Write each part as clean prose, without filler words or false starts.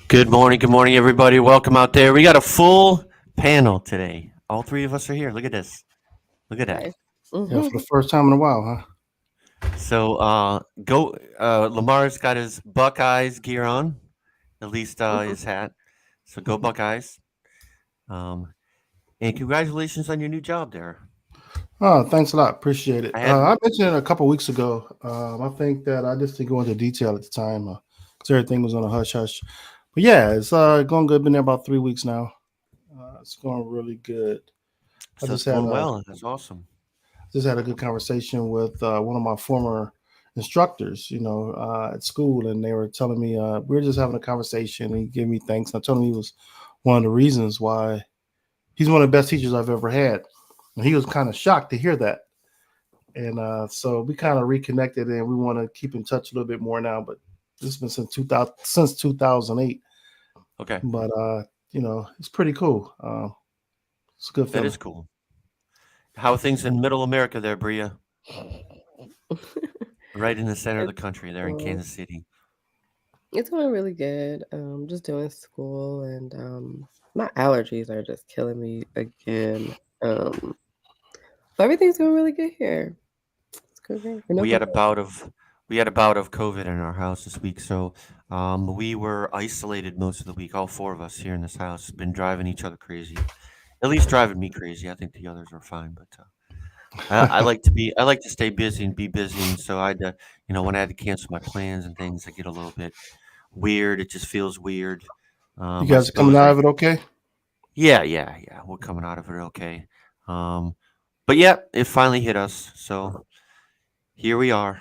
Good morning, everybody. Welcome out there. We got a full panel today. All three of us are here. Look at this. Look at that. Nice. Yeah, for Mhm. the first time in a while, huh? So, go. Lamar's got his Buckeyes gear on, at least Mhm. his hat. So go Buckeyes. Um, and congratulations on your new job there. Oh, thanks a lot. Appreciate it. I had I mentioned it a couple weeks ago. I think that I just didn't go into detail at the time because everything was on a hush hush. But yeah, it's going good. Been there about 3 weeks now. It's going really good. I so it's just had going a well. That's awesome. good conversation with one of my former instructors. At school, and they were telling me we were just having a conversation. And he gave me thanks. And I told him he was one of the reasons why he's one of the best teachers I've ever had. And he was kind of shocked to hear that. And so we kind of reconnected, and we want to keep in touch a little bit more now. But this has been since 2008. Okay, But it's pretty cool. It's a good that feeling. is cool. How are things in Middle America there, Bria? Right in the center of the It's country, there in cool. Kansas City. It's going really good. Just doing school and my allergies are just killing me again. But everything's going really good here. It's good here. No We had a complaints. bout of we had a bout of COVID in our house this week, so we were isolated most of the week. All four of us here in this house been driving each other crazy. At least driving me crazy. I think the others are fine, but I like to stay busy and be busy, and so I had to, when I had to cancel my plans and things, I get a little bit weird. It just feels weird. You I guys are coming suppose out I of it okay? yeah. We're coming out of it okay. Um, but yeah, it finally hit us. So here we are.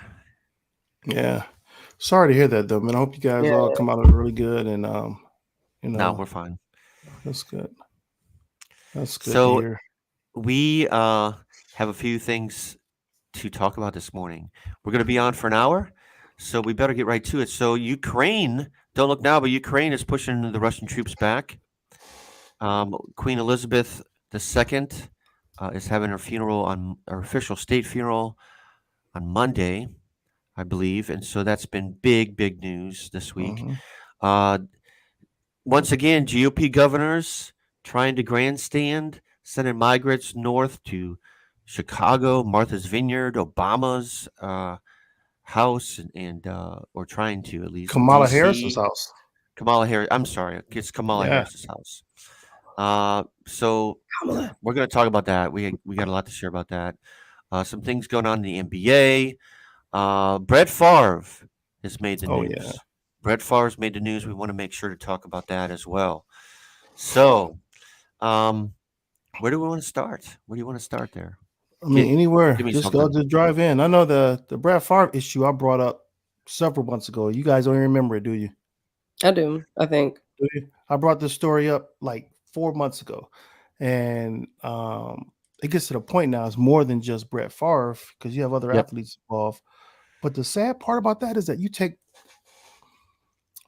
Yeah. Sorry to hear that, though, man. I hope you guys Yeah. all come out of it really good, and you Now know, we're fine. that's good. That's good to So hear. we have a few things to talk about this morning. We're going to be on for an hour, so we better get right to it. So Ukraine, don't look now, but Ukraine is pushing the Russian troops back. Queen Elizabeth II is having her funeral on her official state funeral on Monday, I believe, and so that's been big news this week. Hmm. Uh, Once again, GOP governors trying to grandstand, sending migrants north to Chicago, Martha's Vineyard, Obama's house, and or trying to at least Kamala Harris's D.C. house. Kamala Harris. I'm sorry, it's Kamala Yeah. Harris's house. So Kamala. we're going to talk about that. We got a lot to share about that. Some things going on in the NBA. Brett Favre has made the Oh yeah. news. Brett Favre's made the news. We want to make sure to talk about that as well. So, um, where do we want to start? Where do you want to start there? I mean, Get anywhere. give me Just go something. to drive in. I know the Brad Favre issue I brought up several months ago. You guys don't even remember it, do you? I do, I think. Do you? I brought this story up like 4 months ago, and it gets to the point now. It's more than just Brett Favre because you have other Yep. athletes involved. But the sad part about that is that you take.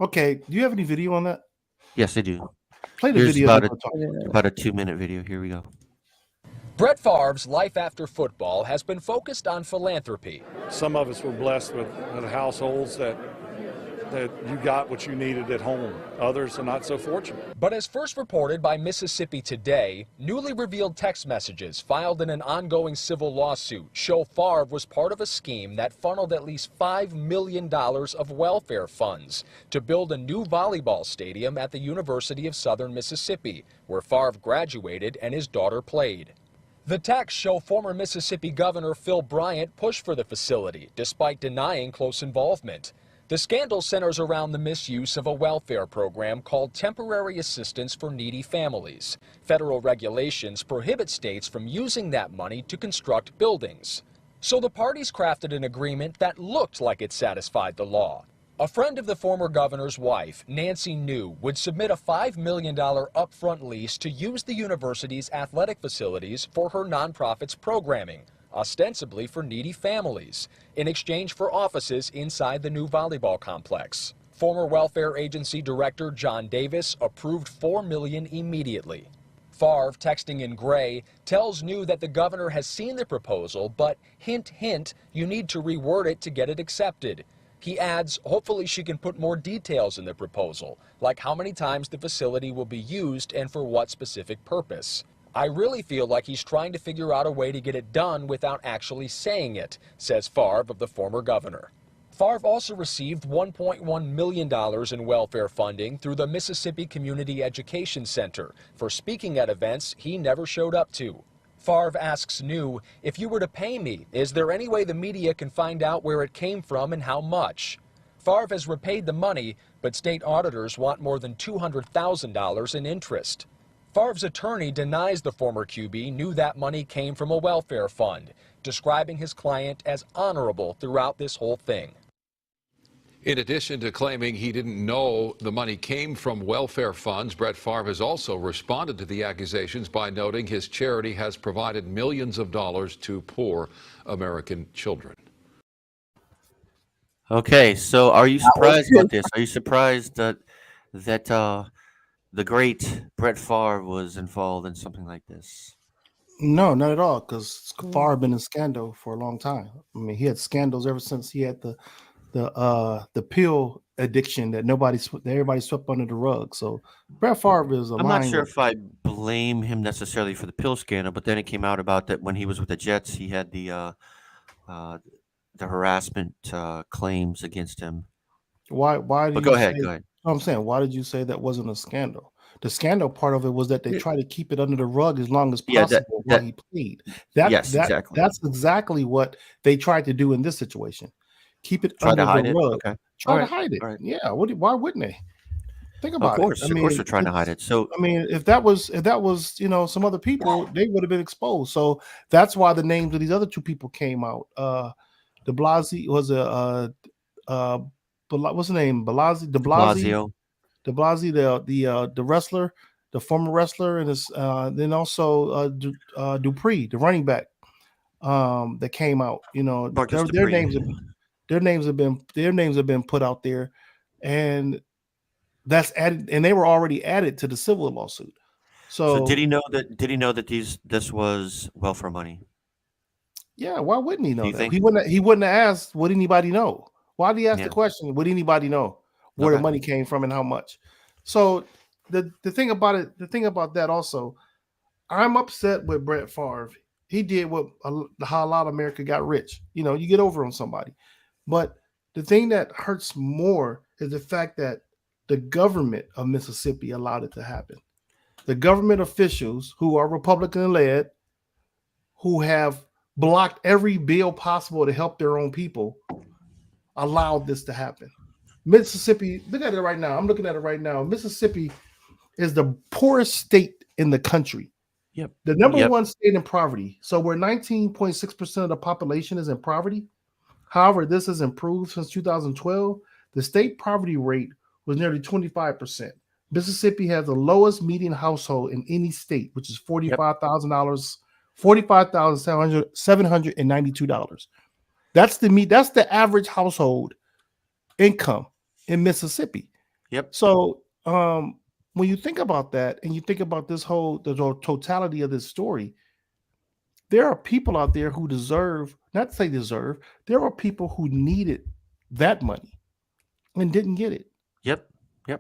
Okay, do you have any video on that? Yes, I do. Play the Here's video. Then we'll talk. Yeah. about a 2 minute video. Here we go. Brett Favre's life after football has been focused on philanthropy. Some of us were blessed with households that you got what you needed at home. Others are not so fortunate. But as first reported by Mississippi Today, newly revealed text messages filed in an ongoing civil lawsuit show Favre was part of a scheme that funneled at least $5 million of welfare funds to build a new volleyball stadium at the University of Southern Mississippi, where Favre graduated and his daughter played. The texts show former Mississippi Governor Phil Bryant pushed for the facility, despite denying close involvement. The scandal centers around the misuse of a welfare program called Temporary Assistance for Needy Families. Federal regulations prohibit states from using that money to construct buildings. So the parties crafted an agreement that looked like it satisfied the law. A friend of the former governor's wife, Nancy New, would submit a $5 million upfront lease to use the university's athletic facilities for her nonprofit's programming, ostensibly for needy families, in exchange for offices inside the new volleyball complex. Former welfare agency director John Davis approved $4 million immediately. Favre, texting in gray, tells New that the governor has seen the proposal, but hint, hint, you need to reword it to get it accepted. He adds, hopefully she can put more details in the proposal, like how many times the facility will be used and for what specific purpose. I really feel like he's trying to figure out a way to get it done without actually saying it, says Favre of the former governor. Favre also received $1.1 million in welfare funding through the Mississippi Community Education Center for speaking at events he never showed up to. Favre asks New, if you were to pay me, is there any way the media can find out where it came from and how much? Favre has repaid the money, but state auditors want more than $200,000 in interest. Favre's attorney denies the former QB knew that money came from a welfare fund, describing his client as honorable throughout this whole thing. In addition to claiming he didn't know the money came from welfare funds, Brett Favre has also responded to the accusations by noting his charity has provided millions of dollars to poor American children. Okay, so are you surprised about this? Are you surprised that the great Brett Favre was involved in something like this? No, not at all, because Favre been in scandal for a long time. I mean, he had scandals ever since he had the pill addiction that everybody swept under the rug. So Brett Favre is a I'm not lying. sure if I blame him necessarily for the pill scandal, but then it came out about that when he was with the Jets, he had the harassment claims against him. Why do But you go ahead, say? go ahead. I'm saying, why did you say that wasn't a scandal? The scandal part of it was that they try to keep it under the rug as long as Yeah, possible while he played. Yes, exactly. That's exactly what they tried to do in this situation. Keep it Try under to hide the it. rug. Okay. Try All to right, hide it. all right. Yeah. Why wouldn't they? Think Of about course, it. of course, they're trying to hide it. So I mean, if that was some other people, they would have been exposed. So that's why the names of these other two people came out. De Blasi was what's the name? De Blasio. the wrestler, the former wrestler, and his then also Dupree, the running back, that came out. You know, Marcus their Dupree. names have been put out there, and that's added, and they were already added to the civil lawsuit. So did he know that? Did he know that this was welfare money? Yeah, why wouldn't he Do know you that? think? He wouldn't have asked, would anybody know? Why did he ask the Yeah. question? Would anybody know where the Okay. money came from and how much? So the thing about that also, I'm upset with Brett Favre. He did how a lot of America got rich. You know, you get over on somebody. But the thing that hurts more is the fact that the government of Mississippi allowed it to happen. The government officials who are Republican led, who have blocked every bill possible to help their own people, allowed this to happen. Mississippi, look at it right now. I'm looking at it right now. Mississippi is the poorest state in the country. Yep. The number one state in poverty. So we're 19.6% of the population is in poverty. However, this has improved since 2012. The state poverty rate was nearly 25%. Mississippi has the lowest median household in any state, which is $45,000, $45,792. That's the average household income in Mississippi. Yep. So when you think about that and you think about the totality of this story, there are people out there who there are people who needed that money and didn't get it. Yep.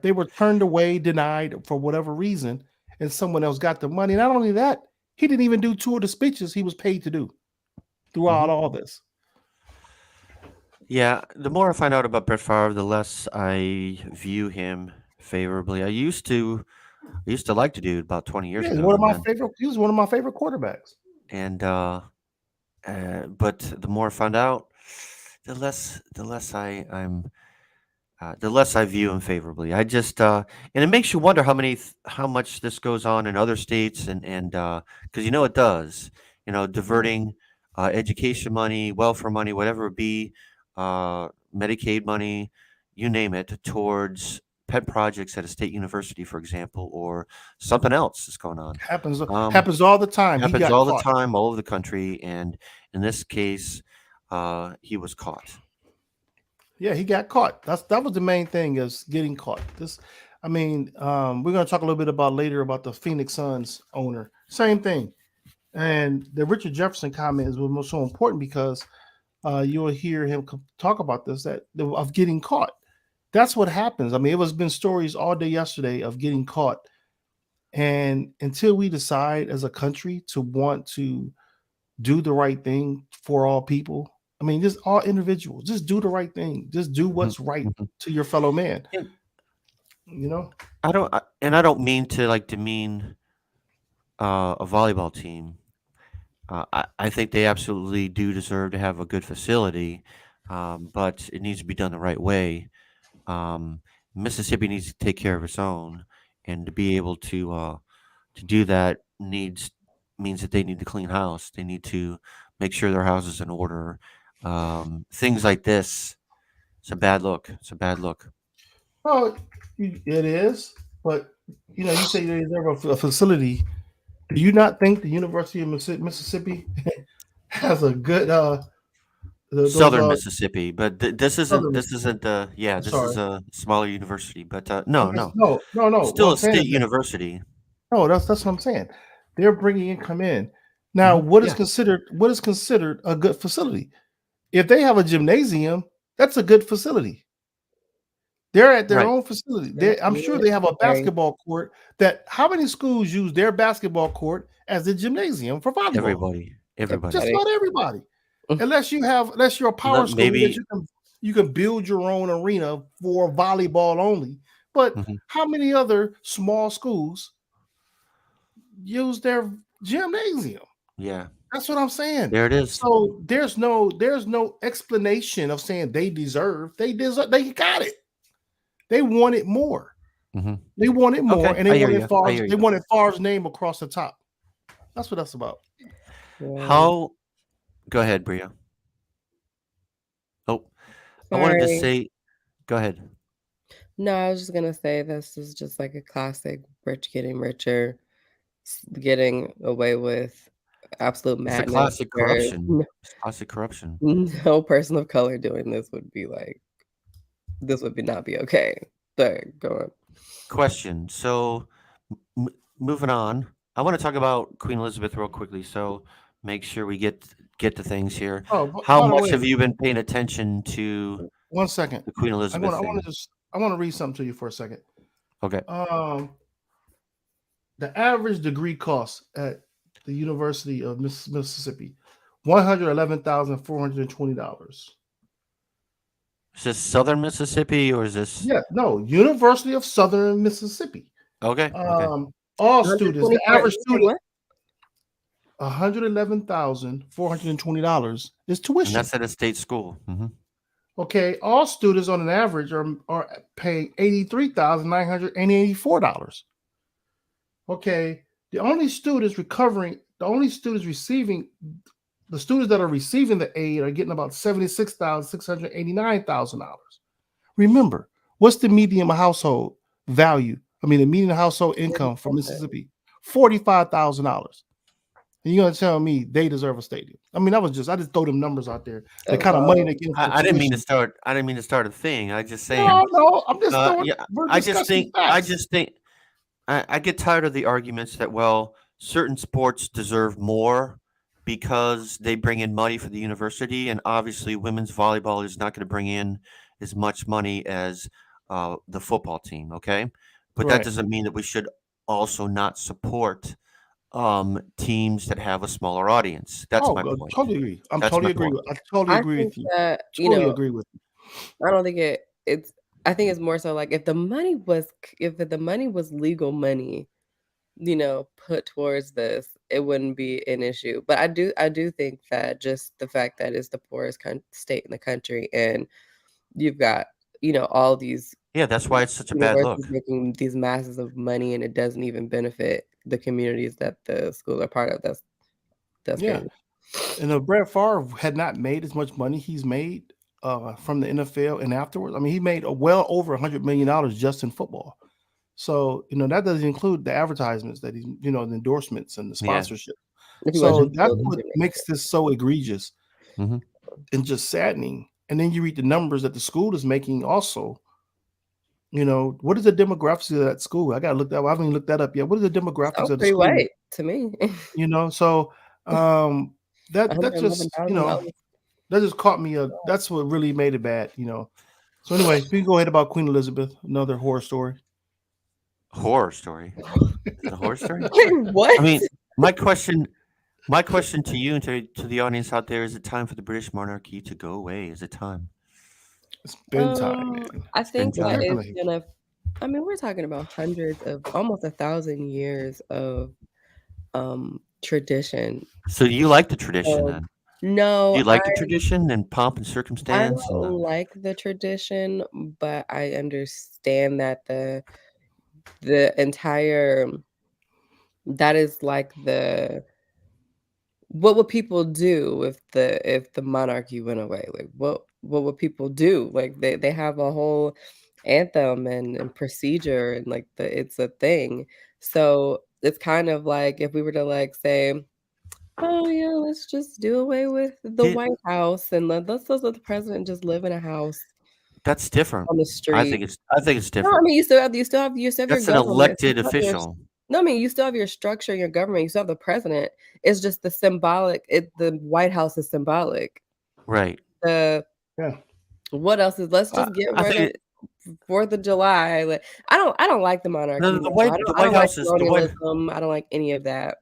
They were turned away, denied for whatever reason, and someone else got the money. Not only that, he didn't even do two of the speeches he was paid to do throughout all this. Yeah, the more I find out about Brett Favre, the less I view him favorably. I used to like the dude about 20 years Yeah, he's ago. one of my favorite. He was one of my favorite quarterbacks. And but the more I find out, the less I view him favorably. I just and it makes you wonder how much this goes on in other states, and because it does. Diverting education money, welfare money, whatever it be, Medicaid money, you name it, towards pet projects at a state university, for example, or something else that's going on. Happens all the time. Happens all the time, all over the country, and in this case, he was caught. Yeah, he got caught. That was the main thing, is getting caught. We're going to talk a little bit later about the Phoenix Suns owner. Same thing. And the Richard Jefferson comment was so important because you will hear him talk about this, that of getting caught. That's what happens. I mean, it was been stories all day yesterday of getting caught. And until we decide as a country to want to do the right thing for all people, I mean, just all individuals, just do the right thing. Just do Mhm, what's right mhm. to your fellow man. And You know? I don't mean to like demean a volleyball team. I think they absolutely do deserve to have a good facility, but it needs to be done the right way. Um, Mississippi needs to take care of its own, and to be able to do that means that they need to clean house. They need to make sure their house is in order. Things like this, it's a bad look. It's a bad look. Well, it is. But, you say they deserve a facility. Do you not think the University of Mississippi has a good, those, Southern Mississippi, but this isn't Southern this Mississippi? isn't I'm this is sorry. a smaller university, but I'm no, just, no, no, no, no. What still I'm a saying state is that, university. no, that's what I'm saying. They're bringing income in. Now, Hmm. Yeah, what is considered a good facility? If they have a gymnasium, that's a good facility. They're at their right. own facility. Yeah, I'm sure they have a very. basketball court. That how many schools use their basketball court as a gymnasium for volleyball? Everybody. Just Everybody. about everybody. Unless you're a power school that Maybe. you can build your own arena for volleyball only. But Hmm. how many other small schools use their gymnasium? Yeah, That's what I'm saying. there it is. So there's no explanation of saying they got it. They wanted more. Hmm. They wanted more, Okay, and I hear you. I hear They you. wanted Favre's name across the top. That's what that's about. Yeah. How? Go ahead, Bria. Oh, I wanted to Sorry. say. Go ahead. No, I was just gonna say this is just like a classic rich getting richer, getting away with absolute It's a madness. classic Where corruption. It's classic corruption. no person of color doing this would be like, this would be not be okay. Sorry, go on. Question. So, m- moving on, I want to talk about Queen Elizabeth real quickly. So, make sure we get the things here. Oh, How by the much way, have you been paying attention to 1 second. the Queen I Elizabeth want I want thing? to just I want to read something to you for a second. Okay. The average degree cost at the University of Mississippi, $111,420. Is this Southern Mississippi or is this Yeah, no, University of Southern Mississippi. okay? Okay. All students, the 124. average You say student, what? $111,420 is And tuition. that's at a state school. Hmm. Okay, all students on an average are paying $83,984. Okay, the only students receiving the students that are receiving the aid are getting about $76,689,000. Remember, what's the median household value? I mean, the median household income for Mississippi, $45,000. And you're gonna tell me they deserve a stadium? I mean, I just throw them numbers out there. The Oh, kind of money they get for I didn't mean to tuition. start. I didn't mean to start a thing. I just saying. No, I'm just throwing. Yeah. We're I just discussing think. I facts. just think. I get tired of the arguments that certain sports deserve more because they bring in money for the university, and obviously women's volleyball is not going to bring in as much money as the football team. Okay, but that Right. doesn't mean that we should also not support teams that have a smaller audience. That's Oh, my point. totally agree. That's my point. I totally I agree think with you. that, Totally agree with you. I don't think it's I think it's more so like if the money was legal money, put towards this, it wouldn't be an issue. But I do think that just the fact that it's the poorest state in the country, and you've got, all these Yeah, that's why it's such a bad look. universities making these masses of money, and it doesn't even benefit the communities that the schools are part of. That's Yeah. crazy. And if Brett Favre had not made as much money he's made from the NFL and afterwards, I mean, he made well over $100 million just in football. So, that doesn't include the advertisements that the endorsements and the Yeah. sponsorship. If he So wasn't that's building what it, makes this so egregious Hmm. and just saddening. And then you read the numbers that the school is making also. What is the demographics of that school? I got to look that up. I haven't even looked that up yet. What is the demographics sounds of the pretty school? white to me. So that's just, $111,000. That just caught me. That's what really made it bad. So anyway, we can go ahead about Queen Elizabeth. Another horror story. Horror story. Is it a horror story? Wait, what? I mean, my question to you and to the audience out there: is it time for the British monarchy to go away? Is it time? It's been time, man. I think been that time. it's Definitely. gonna. I mean, we're talking about hundreds of, almost 1,000 years of tradition. So you like the tradition So then? no, You like the tradition and pomp and I circumstance and don't like the tradition, but I understand that the entire that is like what would people do if the monarchy went away? Like what would people do? Like they have a whole anthem and procedure and like it's a thing. So it's kind of like if we were to like say, oh yeah, let's just do away with the it, White House and let's let the president just live in a house that's different. on the I street. think it's No, I different. mean you still have your That's an government. So elected official, no, I mean, you still have your structure, your government, you still have the president. It's just the symbolic the White House is symbolic. right? The Yeah. what else is let's I, just get I rid think of 4th of July. Like I don't like the monarchy. the No. the I White don't like House is the White. colonialism. I don't like any of that.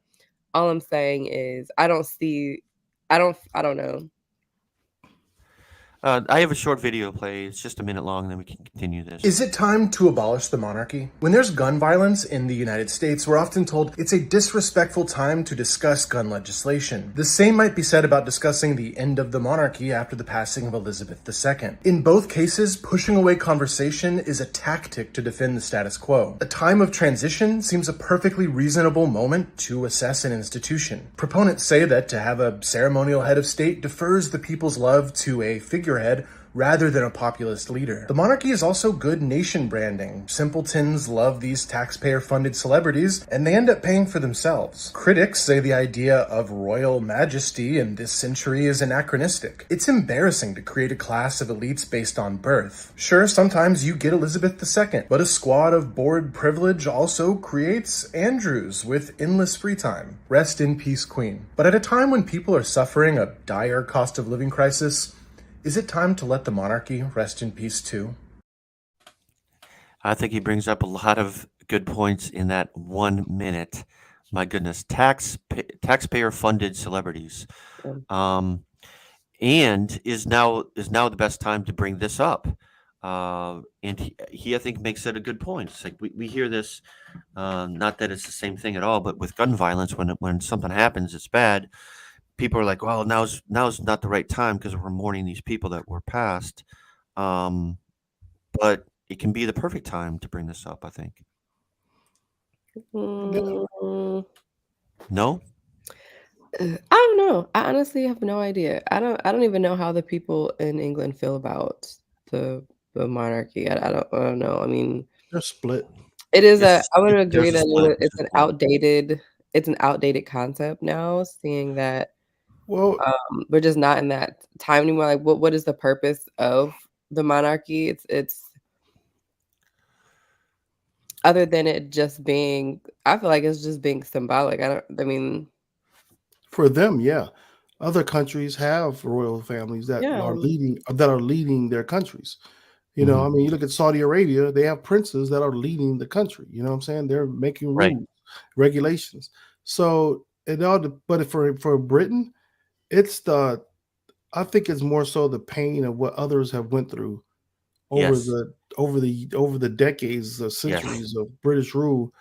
All I'm saying is I don't know. I have a short video play. It's just a minute long, and then we can continue this. Is it time to abolish the monarchy? When there's gun violence in the United States, we're often told it's a disrespectful time to discuss gun legislation. The same might be said about discussing the end of the monarchy after the passing of Elizabeth II. In both cases, pushing away conversation is a tactic to defend the status quo. A time of transition seems a perfectly reasonable moment to assess an institution. Proponents say that to have a ceremonial head of state defers the people's love to a figurehead rather than a populist leader. The monarchy is also good nation branding. Simpletons love these taxpayer-funded celebrities, and they end up paying for themselves. Critics say the idea of royal majesty in this century is anachronistic. It's embarrassing to create a class of elites based on birth. Sure, sometimes you get Elizabeth II, but a squad of bored privilege also creates Andrews with endless free time. Rest in peace, Queen. But at a time when people are suffering a dire cost of living crisis, is it time to let the monarchy rest in peace too? I think he brings up a lot of good points in that 1 minute. My goodness, taxpayer-funded celebrities, and is now the best time to bring this up. And he I think makes it a good point. It's like we hear this, not that it's the same thing at all, but with gun violence, when something happens, it's bad. People are like, well, now's not the right time because we're mourning these people that were passed. But it can be the perfect time to bring this up, I think. Mm, No? I don't know. I honestly have no idea. I don't even know how the people in England feel about the monarchy. I don't know. I mean, They're split. it is I would There's agree a that split. it's an outdated concept now, seeing that Well, we're just not in that time anymore. Like what is the purpose of the monarchy? It's other than it just being I feel like it's just being symbolic. I mean, for them, yeah. Other countries have royal families that yeah. are leading their countries. I Mhm. mean, you look at Saudi Arabia, they have princes that are leading the country. You know what I'm saying? They're making Right. rules, regulations. So but for Britain, it's I think it's more so the pain of what others have went through over Yes. the decades, the Yes. centuries of British rule.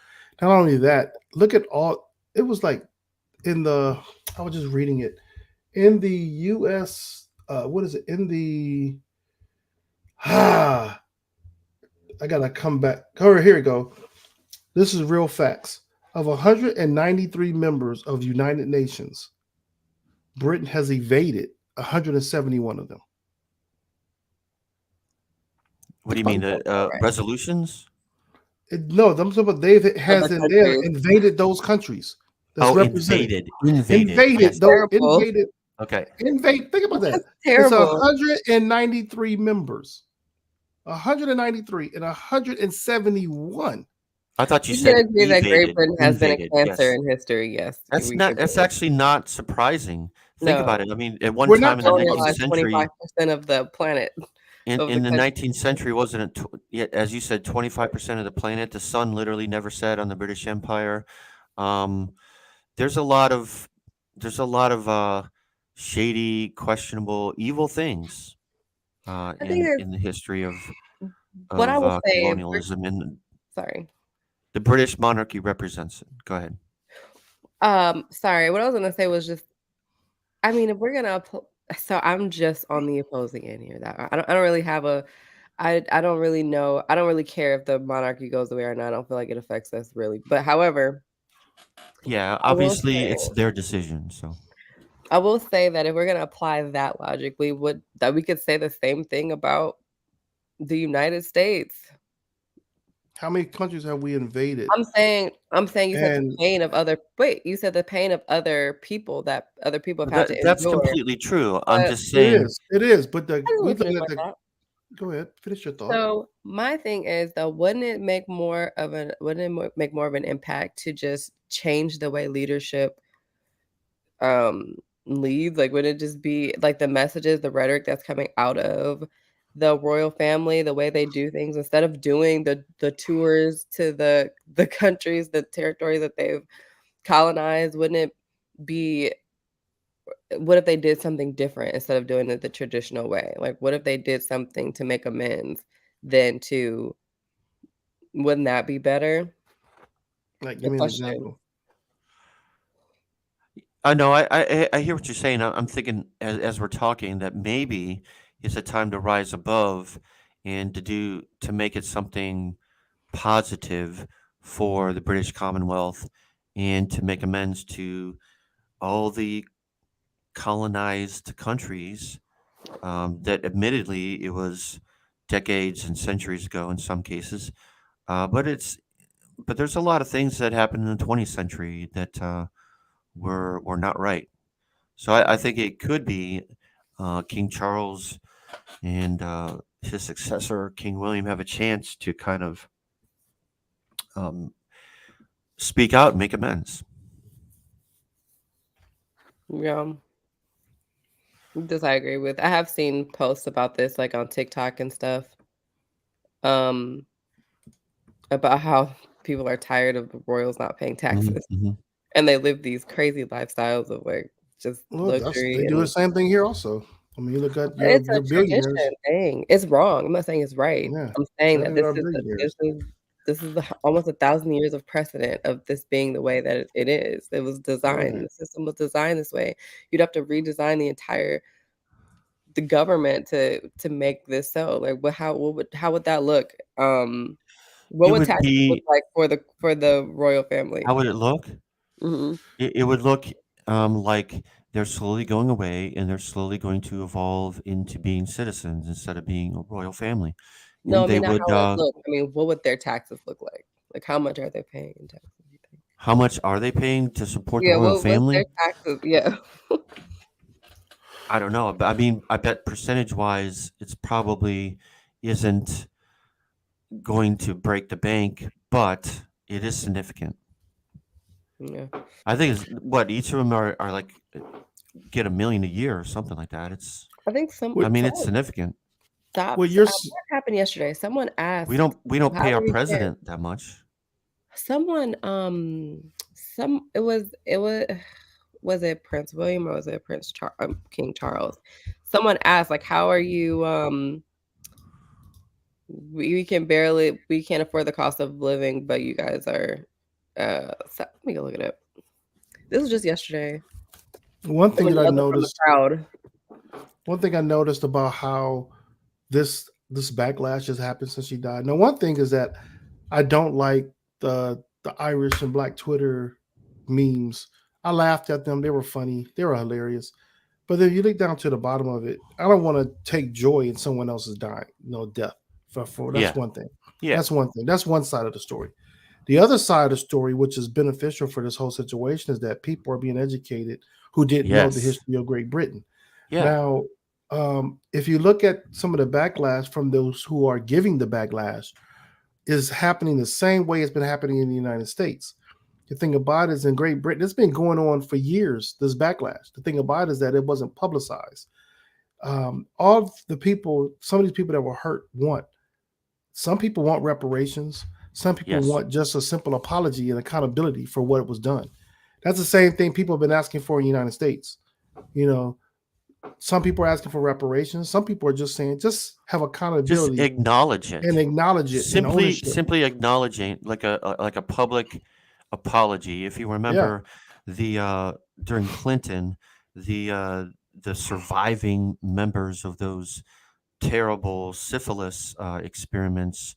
Not only that, look at all it was like I was just reading it in the US, what is it? In the I gotta come back. Oh, here we go. This is real facts. Of 193 members of United Nations, Britain has evaded 171 of them. What do you mean? The Right. resolutions? No, them but they Other have countries. invaded those countries. That's Oh, represented. invaded. Yes. Terrible. Okay. Think about that. That's It's terrible. 193 members. 193 and 171. I thought you We said can agree that Great evaded. Britain has been a Invaded. cancer Yes. in history. Yes, That's we not. could That's agree. actually not surprising Think about No, it. I mean, at one We're not time in the don't talking about 19th realize century, 25% of the planet of the in the country. 19th century, wasn't it? Yet, as you said, 25% of the planet. The sun literally never set on the British Empire. Um, there's a lot of shady, questionable, evil things I think it's in the history of what I will say. colonialism, and Sorry. the British monarchy represents it. Go ahead. Sorry. What I was gonna say was just, I mean, if we're gonna, so I'm just on the opposing end here. That I don't really have a, I don't really know. I don't really care if the monarchy goes away or not. I don't feel like it affects us really. But however, Yeah, I will obviously it's say, their decision. So I will say that if we're gonna apply that logic, we could say the same thing about the United States. how many countries have we invaded? I'm saying you said the And pain of other wait, you said the pain of other people that other people have had to that's endure, completely true. I'm but just saying. it is. But I just we wanna look finish at my the. thought. Go ahead, finish your thought. So, my thing is though, wouldn't it make more of an impact to just change the way leadership, um, leads? Like, would it just be like the messages, the rhetoric that's coming out of the royal family, the way they do things, instead of doing the tours to the countries, the territories that they've colonized, wouldn't it be what if they did something different instead of doing it the traditional way? Like, what if they did something to make amends than to wouldn't that be better? Like, give The me an question. example. I know. I hear what you're saying. I'm thinking as we're talking that maybe it's a time to rise above and to make it something positive for the British Commonwealth, and to make amends to all the colonized countries that admittedly it was decades and centuries ago in some cases. But there's a lot of things that happened in the 20th century that were not right. So I think it could be King Charles and his successor, King William, have a chance to kind of um, speak out and make amends. Yeah, this I agree with. I have seen posts about this, like, on TikTok and stuff, um, about how people are tired of the royals not paying Mhm, taxes, mhm. and they live these crazy lifestyles of, like, just Well, they luxury do the and same thing here also. I mean, you look at it's your a billionaires. tradition thing. It's wrong. I'm not saying it's right. Yeah, I'm saying same that with our billionaires. this is the almost 1,000 years of precedent of this being the way that it is. It was designed. Right. The system was designed this way. You'd have to redesign the government to make this so. Like, how would that look? What It would would taxes look be. like for the royal family? How would it look? Mhm. It would look like they're slowly going away, and they're slowly going to evolve into being citizens instead of being a royal family. No, And I they mean, not would. how it look. I mean, what would their taxes look like? Like, how much are they paying in taxes, you think? How much are they paying to support the Yeah, royal what's their family? taxes? Yeah. I don't know. But I mean, I bet percentage wise, it's probably isn't going to break the bank, but it is significant. Yeah. I think it's what each of them are like get 1 million a year or something like that. I think I mean, it's someone significant. Well, stopped, what happened yesterday? Someone asked, We don't "How pay our do we care?" president that much. Someone, it was was it Prince William or was it King Charles? Someone asked, like, "How are you, we can't afford the cost of living, but you guys are," let me go look it up. This was just yesterday. one thing Someone that I yelled it from the noticed, crowd. one thing I noticed about how this backlash has happened since she died. Now, one thing is that I don't like the Irish and Black Twitter memes. I laughed at them; they were funny, they were hilarious. But if you look down to the bottom of it, I don't want to take joy in someone else's dying, death. For that's Yeah, one thing. yeah, That's one thing. That's one side of the story. The other side of the story, which is beneficial for this whole situation, is that people are being educated who didn't know the yes, history of Great Britain. yeah. Now, if you look at some of the backlash from those who are giving the backlash, is happening the same way it's been happening in the United States. The thing about it is in Great Britain, it's been going on for years, this backlash. The thing about it is that it wasn't publicized. All the people, some of these people that were hurt some people want reparations. Some people Yes. want just a simple apology and accountability for what was done. That's the same thing people have been asking for in the United States. You know, some people are asking for reparations. Some people are just saying, just have Just accountability acknowledge and it. acknowledge it and Simply ownership. simply acknowledging like a public apology. If you Yeah, remember during Clinton, the uh, the surviving members of those terrible syphilis experiments,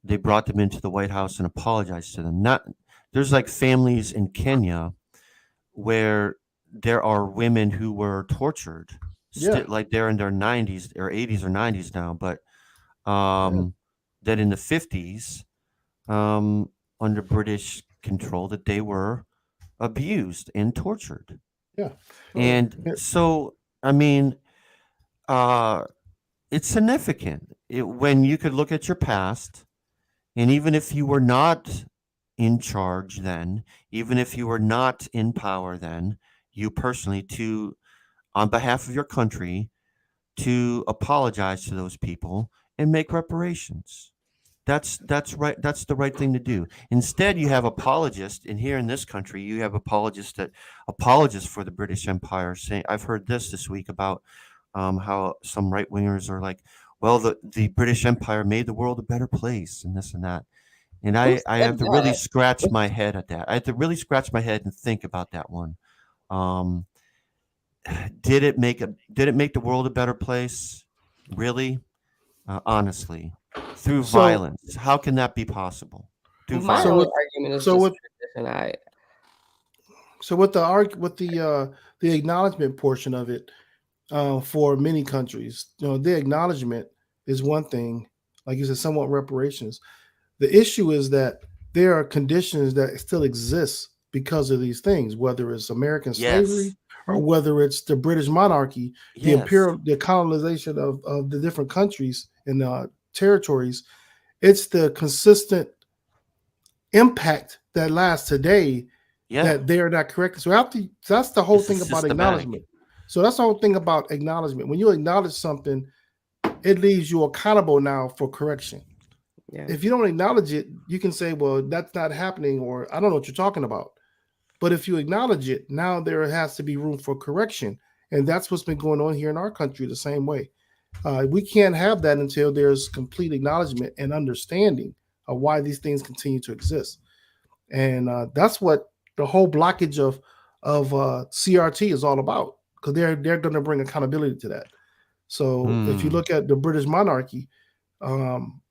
they brought them into the White House and apologized to them. Not there's like families in Kenya where there are women who were tortured, yeah, still like they're in their 90s or 80s or 90s now, but yeah, um, that in the 50s, um, under British control, that they were abused and tortured. yeah. Sure. And so, I mean, uh, it's significant when you could look at your past, and even if you were not in charge then, even if you were not in power then, you personally, to on behalf of your country, to apologize to those people and make reparations. That's right. That's the right thing to do. Instead, you have apologists, and here in this country, you have apologists for the British Empire saying. I've heard this week about how some right wingers are like, well, the British Empire made the world a better place, and this and that. And Who I said have to really that? scratch my head at that. I have to really scratch my head and think about that one. Um, did it make the world a better place? Really? Honestly, through So, violence. How can that be possible? Through My so only with, violence. argument is so just with, tradition. so with the acknowledgement portion of it, for many countries, the acknowledgement is one thing, like you said, somewhat reparations. The issue is that there are conditions that still exist because of these things, whether it's American Yes. slavery or whether it's the British monarchy, Yes. the colonization of the different countries and territories. It's the consistent impact that lasts today Yeah. that they are not correct. So that's the whole This is thing about systematic. acknowledgement. So that's the whole thing about acknowledgement. When you acknowledge something, it leaves you accountable now for correction. Yeah. If you don't acknowledge it, you can say, well, that's not happening, or I don't know what you're talking about. But if you acknowledge it, now there has to be room for correction. And that's what's been going on here in our country the same way. We can't have that until there's complete acknowledgement and understanding of why these things continue to exist. And that's what the whole blockage of CRT is all about, because they're going to bring accountability to that. So if you Hmm. look at the British monarchy, um,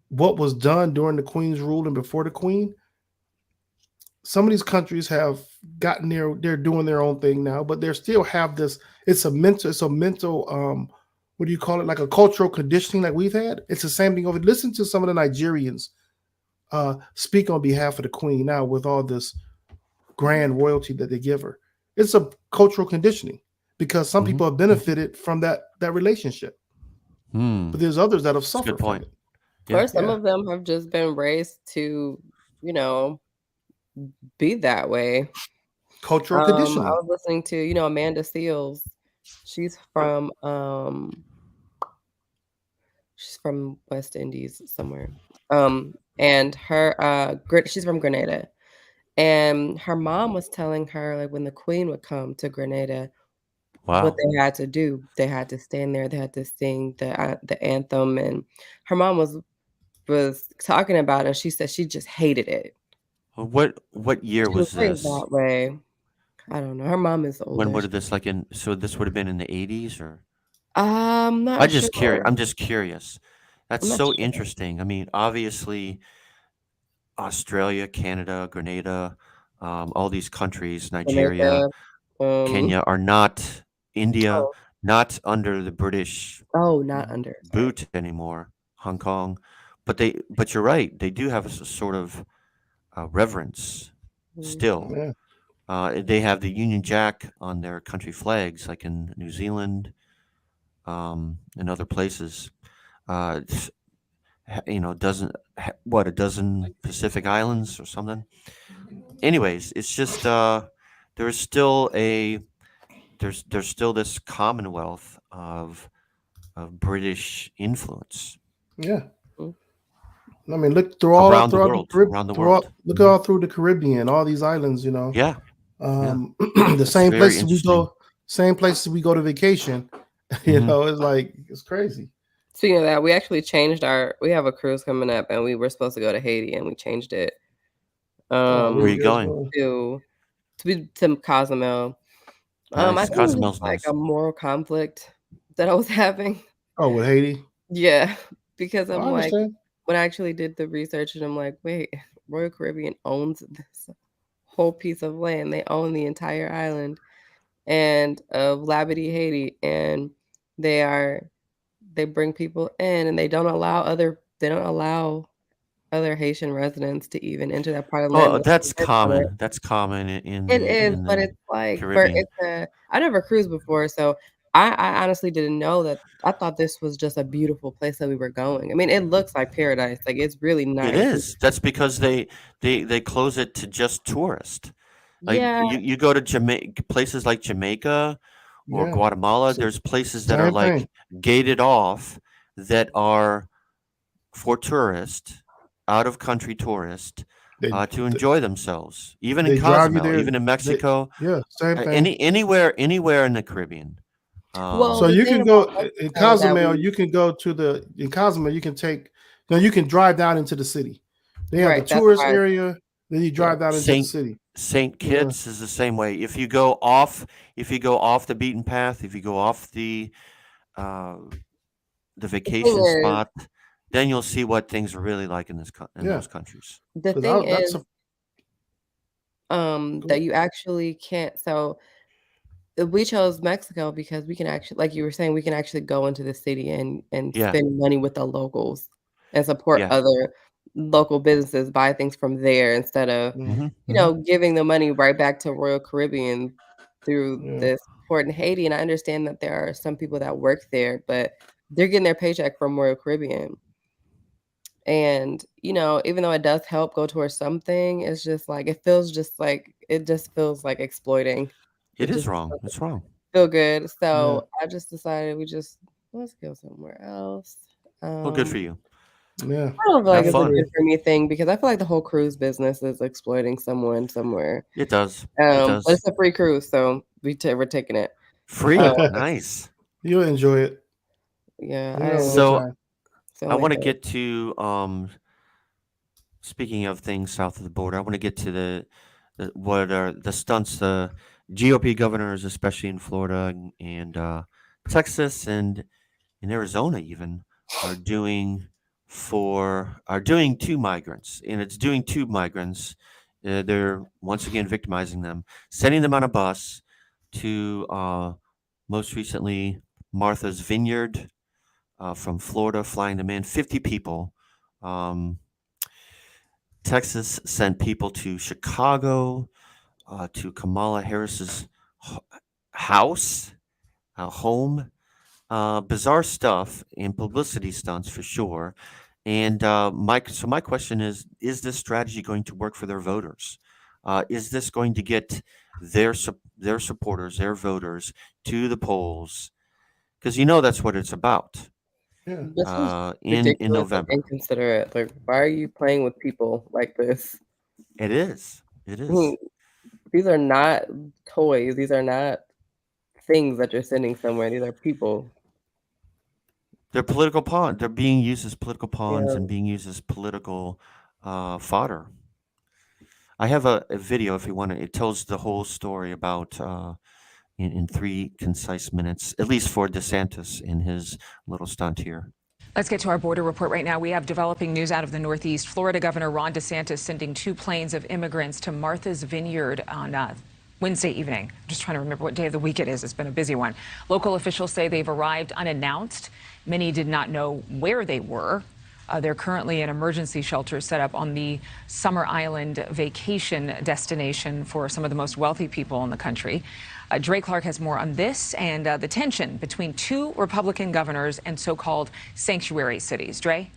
what was done during the Queen's rule and before the Queen, some of these countries have gotten there. They're doing their own thing now, but they still have this. It's a mental. What do you call it? Like a cultural conditioning like we've had. It's the same thing over. Listen to some of the Nigerians speak on behalf of the Queen now with all this grand royalty that they give her. It's a cultural conditioning because some Hmm. people have benefited from that relationship, Hmm. but there's others that have That's a good suffered from point. it. Yeah. Or some Yeah, of them have just been raised to, you know, be that way. cultural I conditioning. was listening to, Amanda Seals. She's from um she's from West Indies somewhere. And she's from Grenada. And her mom was telling her, like, when the queen would come to Grenada, what Wow. they had to do. They had to stand there, they had to sing the anthem, and her mom was talking about it, and she said she just hated it. What year She was was raised this? that way. I don't know. Her mom is When would oldish. have this like in? So this would have been in the 80s, or I'm not sure. I'm just curious. That's I'm not so sure. interesting. I mean, obviously, Australia, Canada, Grenada, all these countries, Nigeria, Jamaica. Um, Kenya, are not India, oh, not under the British oh, not under. Sorry. boot anymore. Hong Kong, but you're right. They do have a sort of reverence Mm. still. Yeah. They have the Union Jack on their country flags, like in New Zealand, and other places. It's, dozen what, a dozen Pacific islands or something. anyways, it's just there's still there's still this commonwealth of British influence Yeah. Mm. I mean, look through all around the throughout the world, Caribbean, around the world. look all through the Caribbean, all these islands. Yeah, yeah, The it's same very places we interesting. go, to vacation. Mhm. It's like it's crazy. Speaking of that, we actually changed we have a cruise coming up, and we were supposed to go to Haiti, and we changed it Where Where are you you guys going? going? to Cozumel. I Nice, think it was just Cozumel's like nice. a moral conflict that I was having. Oh, with Haiti. Yeah, because I I'm like, understand. when I actually did the research, and I'm like, wait, Royal Caribbean owns this whole piece of land. They own the entire island and of Labadee, Haiti, and they are they bring people in, and they don't allow other Haitian residents to even enter that part of the land Oh, unless they that's work for it. common. That's common It is, in but the it's like for Caribbean. it's a I never cruised before, so I honestly didn't know that. I thought this was just a beautiful place that we were going. I mean, it looks like paradise, like, it's really It nice. is. That's because they close it to just tourists. Like Yeah, you go to Jamaica, places like Jamaica or Yeah. Guatemala. S- There's places that are Same like thing. gated off that are for tourists, out of country tourists, They to enjoy themselves. Even in they drive you Cozumel, there. even in They Mexico, Yeah, same thing. anywhere in the Caribbean. well, So the you thing can about go in Mexico that Cozumel. we You can go to the in Cozumel. You can take. No, you can drive down into the city. They have the right, that's tourist why area. Then you yeah. drive down into the Saint city. Saint Yeah. Kitts is the same way. If you go off the beaten path, if you go off uh, the The thing vacation is spot, then you'll see what things are really like in in Yeah. those countries. the Because thing that's is, a that go. you actually can't we chose Mexico because we can actually, like you were saying, we can actually go into the city and Yeah, spend money with the locals and support yeah. other local businesses, buy things from there instead of, Mhm. giving the money right back to Royal Caribbean through Yeah. this port in Haiti. And I understand that there are some people that work there, but they're getting their paycheck from Royal Caribbean. And, even though it does help go towards something, it's just like it just feels like exploiting. It It is just wrong. It's wrong. feel good. Yeah. So I just decided let's go somewhere else. Well, good Um, for you. Yeah. I don't feel I like Have it's a fun. good agree. for me thing because I feel like the whole cruise business is exploiting someone somewhere. It does. It But does. it's a free cruise, so we're taking it. Uh, Free. Nice. You'll enjoy it. yeah, You'll I have a good am. So time. It's I only want to hurt. get to speaking of things south of the border. I want to get to the what are the stunts the GOP governors, especially in Florida and Texas and in Arizona, even are doing to migrants, and it's doing to migrants. They're once again victimizing them, sending them on a bus to most recently Martha's Vineyard from Florida, flying them in 50 people. Um, Texas sent people to Chicago, to Kamala Harris's h- house, home. Bizarre stuff and publicity stunts for sure. And my question is this strategy going to work for their voters? Is this going to get their supporters, their voters, to the polls? Because that's what it's about. Yeah. This is In ridiculous and November, inconsiderate. Like, why are you playing with people like this? it is. It I mean, is. these are not toys. These are not things that you're sending somewhere. These are people. They're political pawn. They're being used as political pawns Yeah. and being used as political fodder. I have a video if you want to. It tells the whole story about in 3 concise minutes, at least for DeSantis in his little stunt here. Let's get to our border report right now. We have developing news out of the Northeast. Florida Governor Ron DeSantis sending 2 planes of immigrants to Martha's Vineyard on Wednesday evening. I'm just trying to remember what day of the week it is. It's been a busy one. Local officials say they've arrived unannounced. Many did not know where they were. They're currently in emergency shelters set up on the Summer Island vacation destination for some of the most wealthy people in the country. Dre Clark has more on this and the tension between 2 Republican governors and so-called sanctuary cities. Dre?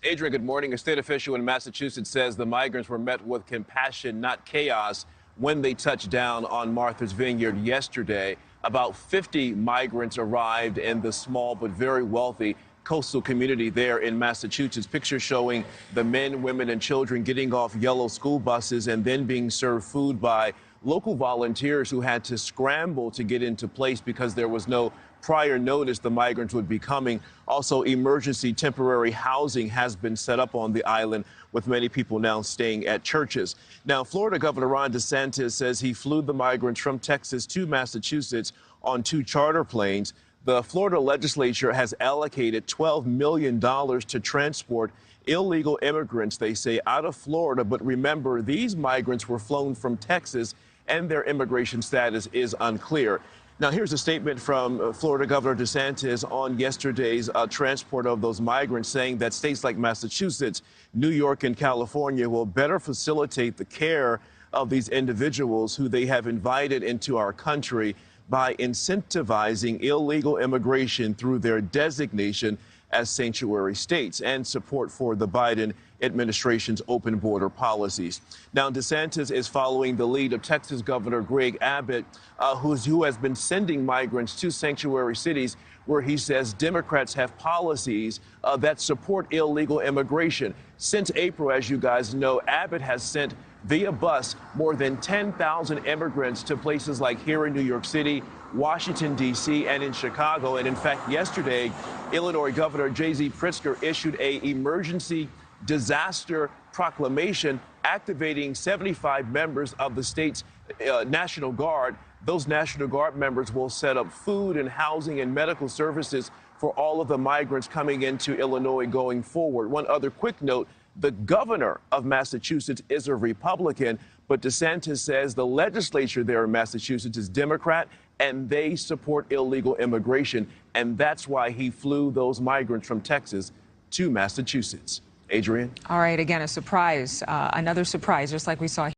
Adrian, good morning. A state official in Massachusetts says the migrants were met with compassion, not chaos, when they touched down on Martha's Vineyard yesterday. About 50 migrants arrived in the small but very wealthy coastal community there in Massachusetts. Pictures showing the men, women, and children getting off yellow school buses and then being served food by local volunteers who had to scramble to get into place because there was no prior notice the migrants would be coming. Also, emergency temporary housing has been set up on the island, with many people now staying at churches. Now, Florida Governor Ron DeSantis says he flew the migrants from Texas to Massachusetts on 2 charter planes. The Florida legislature has allocated $12 million to transport illegal immigrants, they say, out of Florida. But remember, these migrants were flown from Texas, and their immigration status is unclear. Now, here's a statement from Florida Governor DeSantis on yesterday's transport of those migrants, saying that states like Massachusetts, New York, and California will better facilitate the care of these individuals who they have invited into our country by incentivizing illegal immigration through their designation as sanctuary states and support for the Biden administration's open border policies. Now, DeSantis is following the lead of Texas Governor Greg Abbott, who has been sending migrants to sanctuary cities where he says Democrats have policies that support illegal immigration. Since April, as you guys know, Abbott has sent via bus more than 10,000 immigrants to places like here in New York City, Washington, D.C., and in Chicago. And in fact, yesterday, Illinois Governor J.Z. Pritzker issued an emergency disaster proclamation activating 75 members of the state's National Guard. Those National Guard members will set up food and housing and medical services for all of the migrants coming into Illinois going forward. One other quick note, the governor of Massachusetts is a Republican, but DeSantis says the legislature there in Massachusetts is Democrat, and they support illegal immigration. And that's why he flew those migrants from Texas to Massachusetts. Adrian? All right, again, a surprise, another surprise, just like we saw.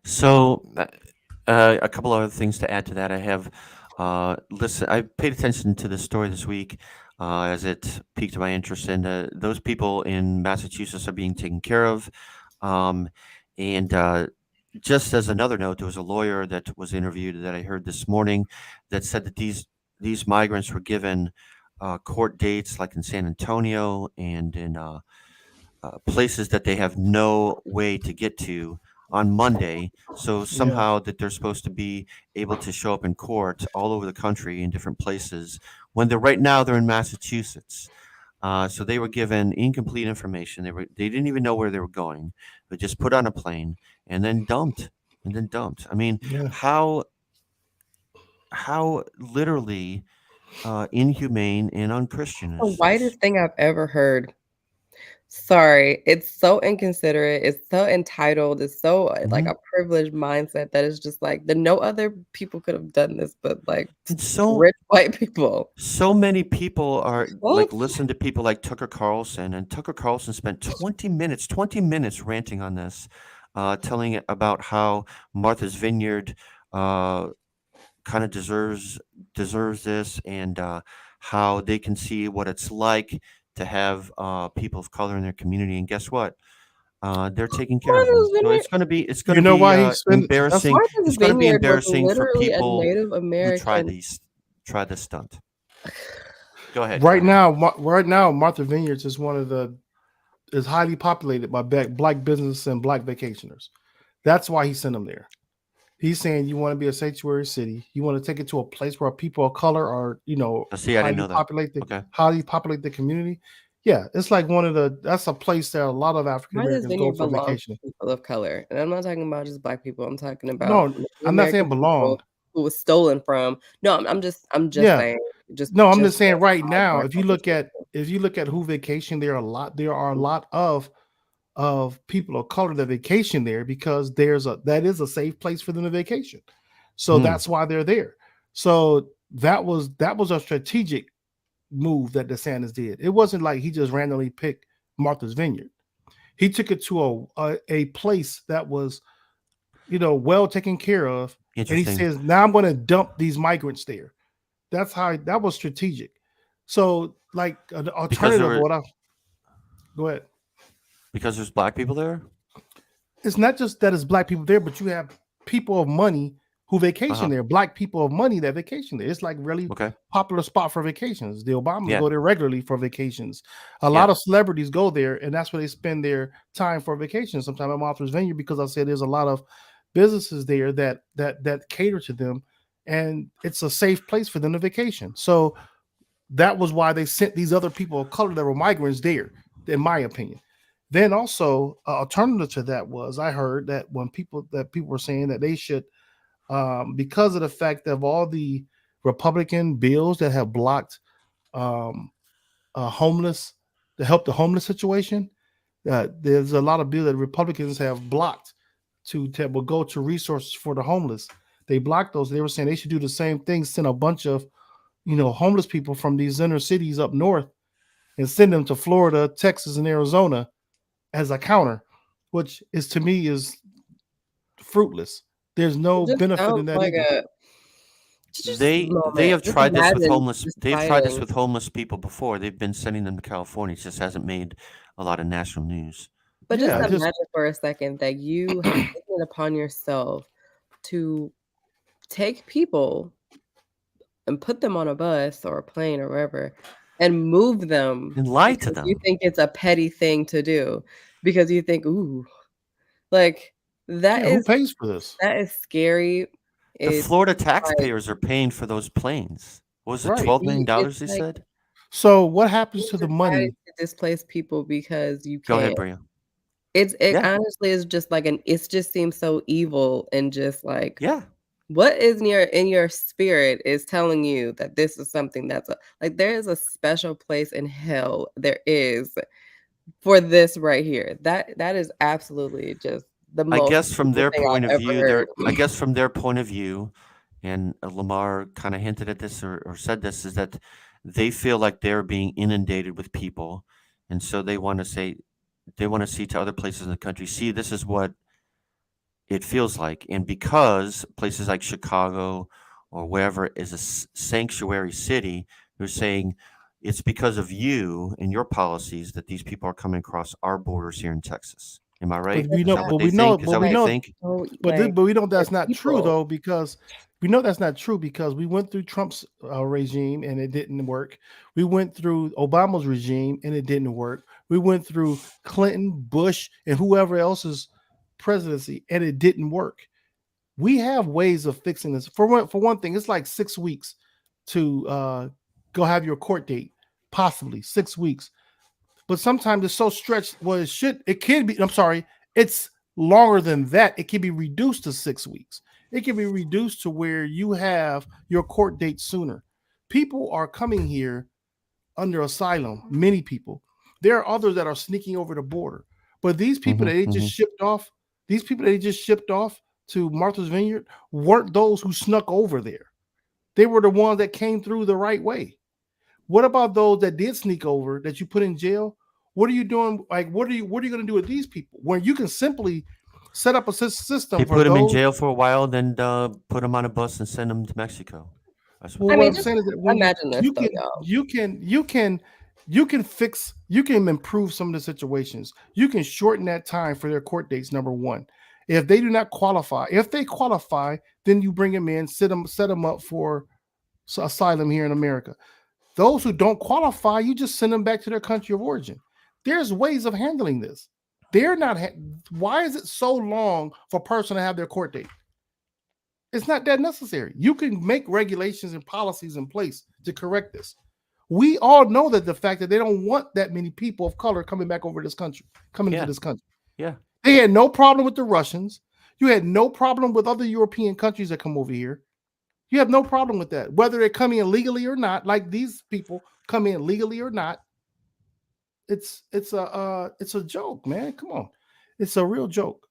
So, a couple other things to add to that. I have I paid attention to this story this week as it piqued my interest, and those people in Massachusetts are being taken care of. And just as another note, there was a lawyer that was interviewed that I heard this morning that said that these migrants were given court dates, like in San Antonio and in places that they have no way to get to on Monday. So somehow that they're supposed to be able to show up in court all over the country in different places when right now they're in Massachusetts. So they were given incomplete information. They didn't even know where they were going. They just put on a plane and then dumped. I mean, how literally inhumane and unchristian The is this? whitest thing I've ever heard. Sorry, it's so inconsiderate, it's so entitled, it's so, like, a privileged mindset that is just like, no other people could have done this but, like, rich white people. So many people are What? listen to people like Tucker Carlson, and Tucker Carlson spent 20 minutes ranting on this, telling about how Martha's Vineyard kind of deserves this, and how they can see what it's like to have people of color in their community. And guess what? They're taking care of them. So it's going to be embarrassing. It's going to be embarrassing for people who try this stunt. Go ahead. Right now, Martha Vineyards is highly populated by black business and black vacationers. That's why he sent them there. He's saying you want to be a sanctuary city. You want to take it to a place where people of color are, I didn't know that. highly populate the community. Yeah, it's like that's a place that a lot of African Americans go for vacation. People of color, and I'm not talking about just black people. I'm talking about no. I'm not saying belong. Who was stolen from? No, I'm just saying. I'm just saying right now. If you look at who vacation there, are a lot of people of color that vacation there because that is a safe place for them to vacation. So that's why they're there. So that was a strategic move that DeSantis did. It wasn't like he just randomly picked Martha's Vineyard. He took it to a place that was, well taken care of. And he says, now I'm going to dump these migrants there. That was strategic. So like an alternative. Go ahead. Because there's black people there. It's not just that it's black people there, but you have people of money who vacation there. Black people of money that vacation there. It's like really popular spot for vacations. The Obamas go there regularly for vacations. A lot of celebrities go there, and that's where they spend their time for vacation. Sometimes at Martha's Vineyard, because I said there's a lot of businesses there that cater to them, and it's a safe place for them to vacation. So that was why they sent these other people of color that were migrants there, in my opinion. Then also, alternative to that was I heard that people were saying that they should, because of the fact of all the Republican bills that have blocked homeless to help the homeless situation, there's a lot of bills that Republicans have blocked that will go to resources for the homeless. They blocked those. They were saying they should do the same thing, send a bunch of homeless people from these inner cities up north and send them to Florida, Texas, and Arizona as a counter, which is to me is fruitless. There's no benefit in that like either. They have tried this with homeless. They've tried this with homeless people before. They've been sending them to California. It just hasn't made a lot of national news. But just imagine for a second that you have taken it upon yourself to take people and put them on a bus or a plane or wherever and move them and lie to them. You think it's a petty thing to do because you think, ooh, like that is who pays for this? That is scary. The Florida taxpayers are paying for those planes. What was it, $12 million they said? So what happens to the money? To displace people because you can't. Go ahead, Bria. It honestly is just like it just seems so evil and just like what is in your spirit is telling you that this is something that's like there is a special place in hell there is for this right here. That is absolutely just the most. I guess from their point of view, and Lamar kind of hinted at this or said this, is that they feel like they're being inundated with people, and so they want to see to other places in the country, see, this is what it feels like. And because places like Chicago or wherever is a sanctuary city, they're saying it's because of you and your policies that these people are coming across our borders here in Texas. Am I right? But we know that's not true though, because we know that's not true because we went through Trump's regime and it didn't work. We went through Obama's regime and it didn't work. We went through Clinton, Bush, and whoever else's presidency and it didn't work. We have ways of fixing this. For one thing, it's like 6 weeks to go have your court date, possibly 6 weeks. But sometimes it's so stretched. Well, it's longer than that. It can be reduced to 6 weeks. It can be reduced to where you have your court date sooner. People are coming here under asylum, many people. There are others that are sneaking over the border. But these people that they just shipped off, to Martha's Vineyard weren't those who snuck over there. They were the ones that came through the right way. What about those that did sneak over that you put in jail? What are you doing? Like, what are you going to do with these people? Where you can simply set up a system. They put them in jail for a while, then put them on a bus and send them to Mexico. What I'm saying is that you can improve some of the situations. You can shorten that time for their court dates. Number one, if they do not qualify, then you bring them in, set them up for asylum here in America. Those who don't qualify, you just send them back to their country of origin. There's ways of handling this. Why is it so long for a person to have their court date? It's not that necessary. You can make regulations and policies in place to correct this. We all know that the fact that they don't want that many people of color coming back over this country, into this country. Yeah. They had no problem with the Russians. You had no problem with other European countries that come over here. You have no problem with that, whether they come in legally or not. Like these people come in legally or not. It's a joke, man. Come on, it's a real joke.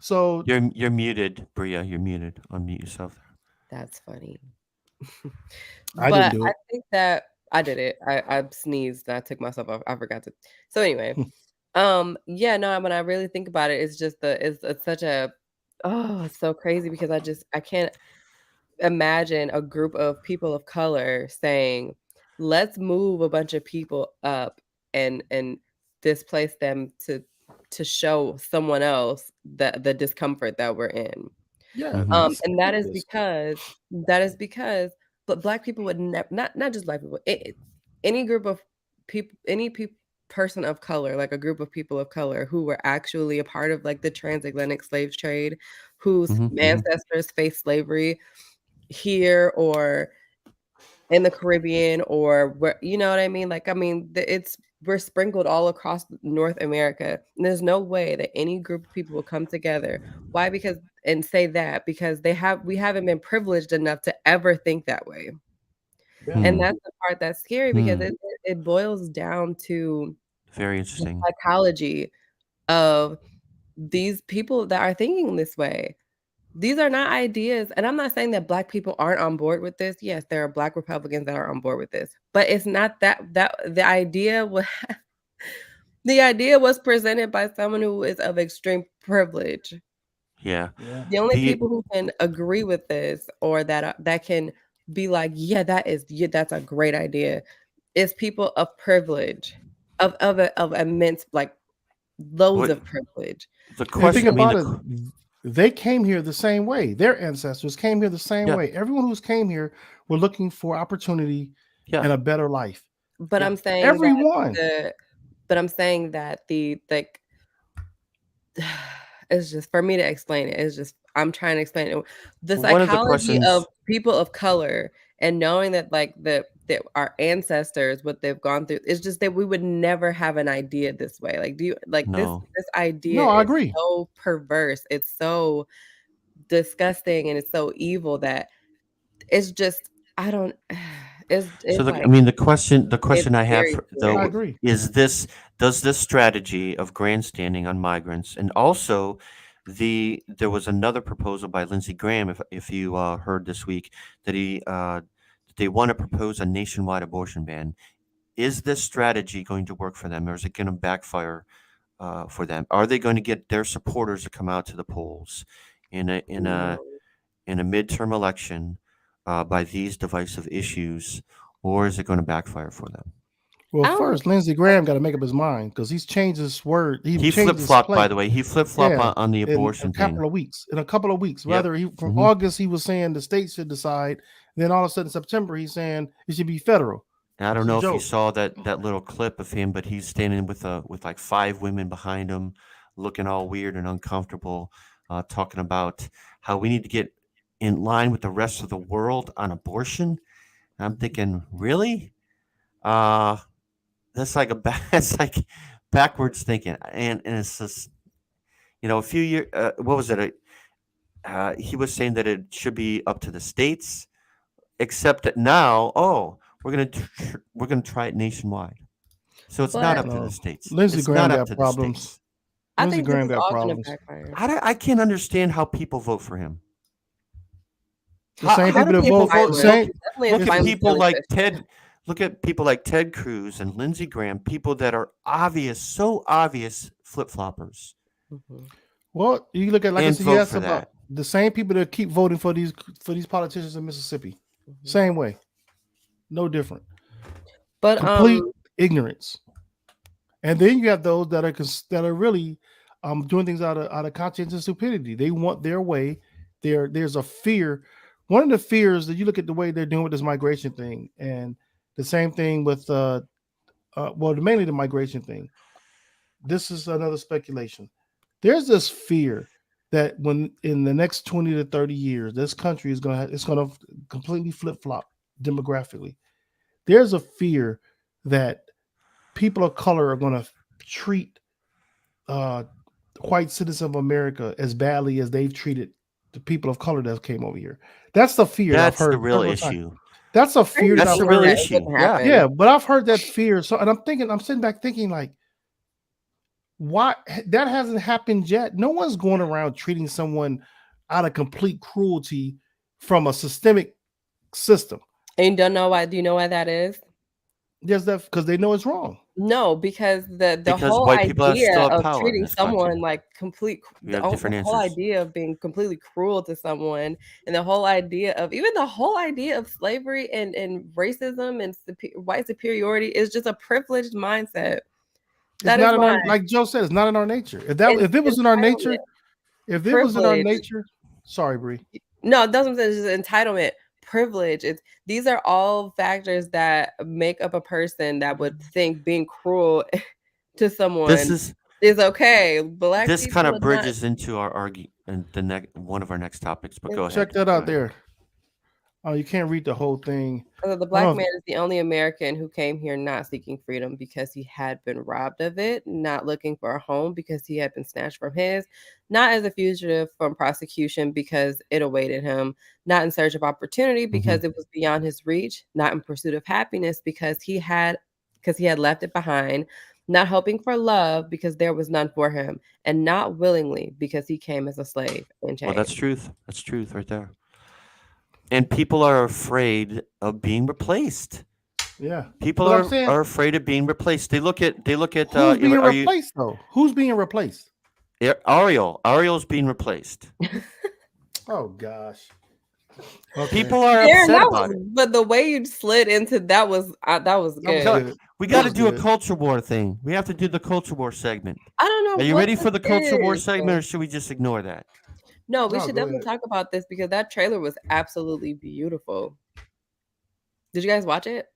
So you're muted, Bria. You're muted. Unmute yourself. That's funny. I didn't do it. I think that I did it. I sneezed. And I took myself off. I forgot to. So anyway, yeah. No, when I really think about it, it's just it's such a it's so crazy because I can't imagine a group of people of color saying, let's move a bunch of people up and displace them to show someone else the discomfort that we're in. Yeah, Mhm. that's And that is ridiculous. because but Black people would never, not just Black people, any group of people, person of color, like a group of people of color who were actually a part of like the transatlantic slave trade, whose Mhm, mhm. ancestors faced slavery here or in the Caribbean or where, you know what I mean? Like, I mean, we're sprinkled all across North America. And there's no way that any group of people will come together. Why? Because and say that because we haven't been privileged enough to ever think that way. And Hmm. that's the part that's scary because Hmm. it boils down to Very the interesting. psychology of these people that are thinking this way. These are not ideas, and I'm not saying that Black people aren't on board with this. Yes, there are Black Republicans that are on board with this, but it's not that the idea was the idea was presented by someone who is of extreme privilege. Yeah. Yeah. The only The people who can agree with this or that can be like, yeah, that's a great idea, is people of privilege, of immense like loads what of privilege. the And think question? I mean, about it, they came here the same way. Their ancestors came here the same yeah, way. Everyone who's came here were looking for opportunity yeah, and a better life. But yeah. I'm saying that Everyone. the like it's just for me to explain it. It's just I'm trying to explain it. The One of the psychology of questions. people of color and knowing that like that our ancestors, what they've gone through, it's just that we would never have an idea this way. Like, do you like No. this idea No, I is agree. so perverse. It's so disgusting and it's so evil that it's just I don't So it's I like mean, the question it's I have very I though scary. agree. is this: does this strategy of grandstanding on migrants, and also there was another proposal by Lindsey Graham, if you heard this week, that they want to propose a nationwide abortion ban. Is this strategy going to work for them, or is it going to backfire for them? Are they going to get their supporters to come out to the polls in a in a No. in a midterm election by these divisive issues, or is it going to backfire for them? Well, I don't think first, Lindsey Graham got to make up his mind because he's changed his word. He He changed flip his flopped, by plate. the way. He flip flopped Yeah, on the in a abortion couple thing. of weeks. In a couple of weeks, Yep. rather from Hmm. August he was saying the state should decide. Then all of a sudden September he's saying it should be federal. I don't It's a know if you joke. saw that little clip of him, but he's standing with like 5 women behind him, looking all weird and uncomfortable, talking about how we need to get in line with the rest of the world on abortion. And I'm thinking, really? Uh, that's like that's like backwards thinking, and it's just a few years. What was it? He was saying that it should be up to the states, except that now, we're gonna try it nationwide. So it's not but up to the No, states. Lindsey It's Graham not up got to the problems. states. I Lindsey think this Graham is got all gonna problems. backfire. I can't understand how people vote for him. The same How do people that people vote vote? the Violent. same. Look It's definitely a look It's at the, violent people feeling like push. Ted. Look at people like Ted Cruz and Lindsey Graham. People that are so obvious flip floppers, Mhm. well, you look at like I and said. You vote asked for about that. the same people that keep voting for these politicians in Mississippi. Mhm. Same way, no different. But Complete ignorance. And then you have those that are really doing things out of conscience and stupidity. They want their way. There's a fear. One of the fears that you look at the way they're doing with this migration thing, and the same thing with mainly the migration thing. This is another speculation. There's this fear that when in the next 20 to 30 years, this country is it's gonna completely flip flop demographically. There's a fear that people of color are going to treat uh, white citizens of America as badly as they've treated the people of color that came over here. That's the fear that I've That's the heard real several times. issue. That's a are you fear that That's I've the saying real heard. that it issue. wouldn't Yeah. Yeah, happen? but I've heard that fear. So, and I'm sitting back thinking like, why that hasn't happened yet? No one's going around treating someone out of complete cruelty from a systemic system. And you don't know why? Do you know why that is? Just that because they know it's wrong. No, because the Because whole white people still idea have of power in treating this country. someone like We have the different whole answers. idea of being completely cruel to someone, and the whole idea of even the whole idea of slavery and racism and white superiority is just a privileged mindset. It's That is not in why. our, like Joe said, it's not in our nature. If it was in our nature, Privilege. sorry, Bree. No, that's what I'm saying. It's just entitlement, privilege. These are all factors that make up a person that would think being cruel to someone is okay. Black This kind people of are not. bridges into our and one of our next topics. But go ahead. Check that out there. Oh, you can't read the whole thing. The black man is the only American who came here not seeking freedom because he had been robbed of it, not looking for a home because he had been snatched from his, not as a fugitive from prosecution because it awaited him, not in search of opportunity because it was beyond his reach, not in pursuit of happiness because he had left it behind, not hoping for love because there was none for him, and not willingly because he came as a slave in chains. Well, that's truth. That's truth right there. And people are afraid of being replaced. Yeah, people are afraid of being replaced. They look at. Who's being replaced though? Who's being replaced? Ariel's being replaced. Oh gosh. Okay. People are upset about it. But the way you slid into that was good. We got to do a culture war thing. We have to do the culture war segment. I don't know. Are you ready for the culture war is. segment, or should we just ignore that? No, we should definitely talk about this because that trailer was absolutely beautiful. Did you guys watch it?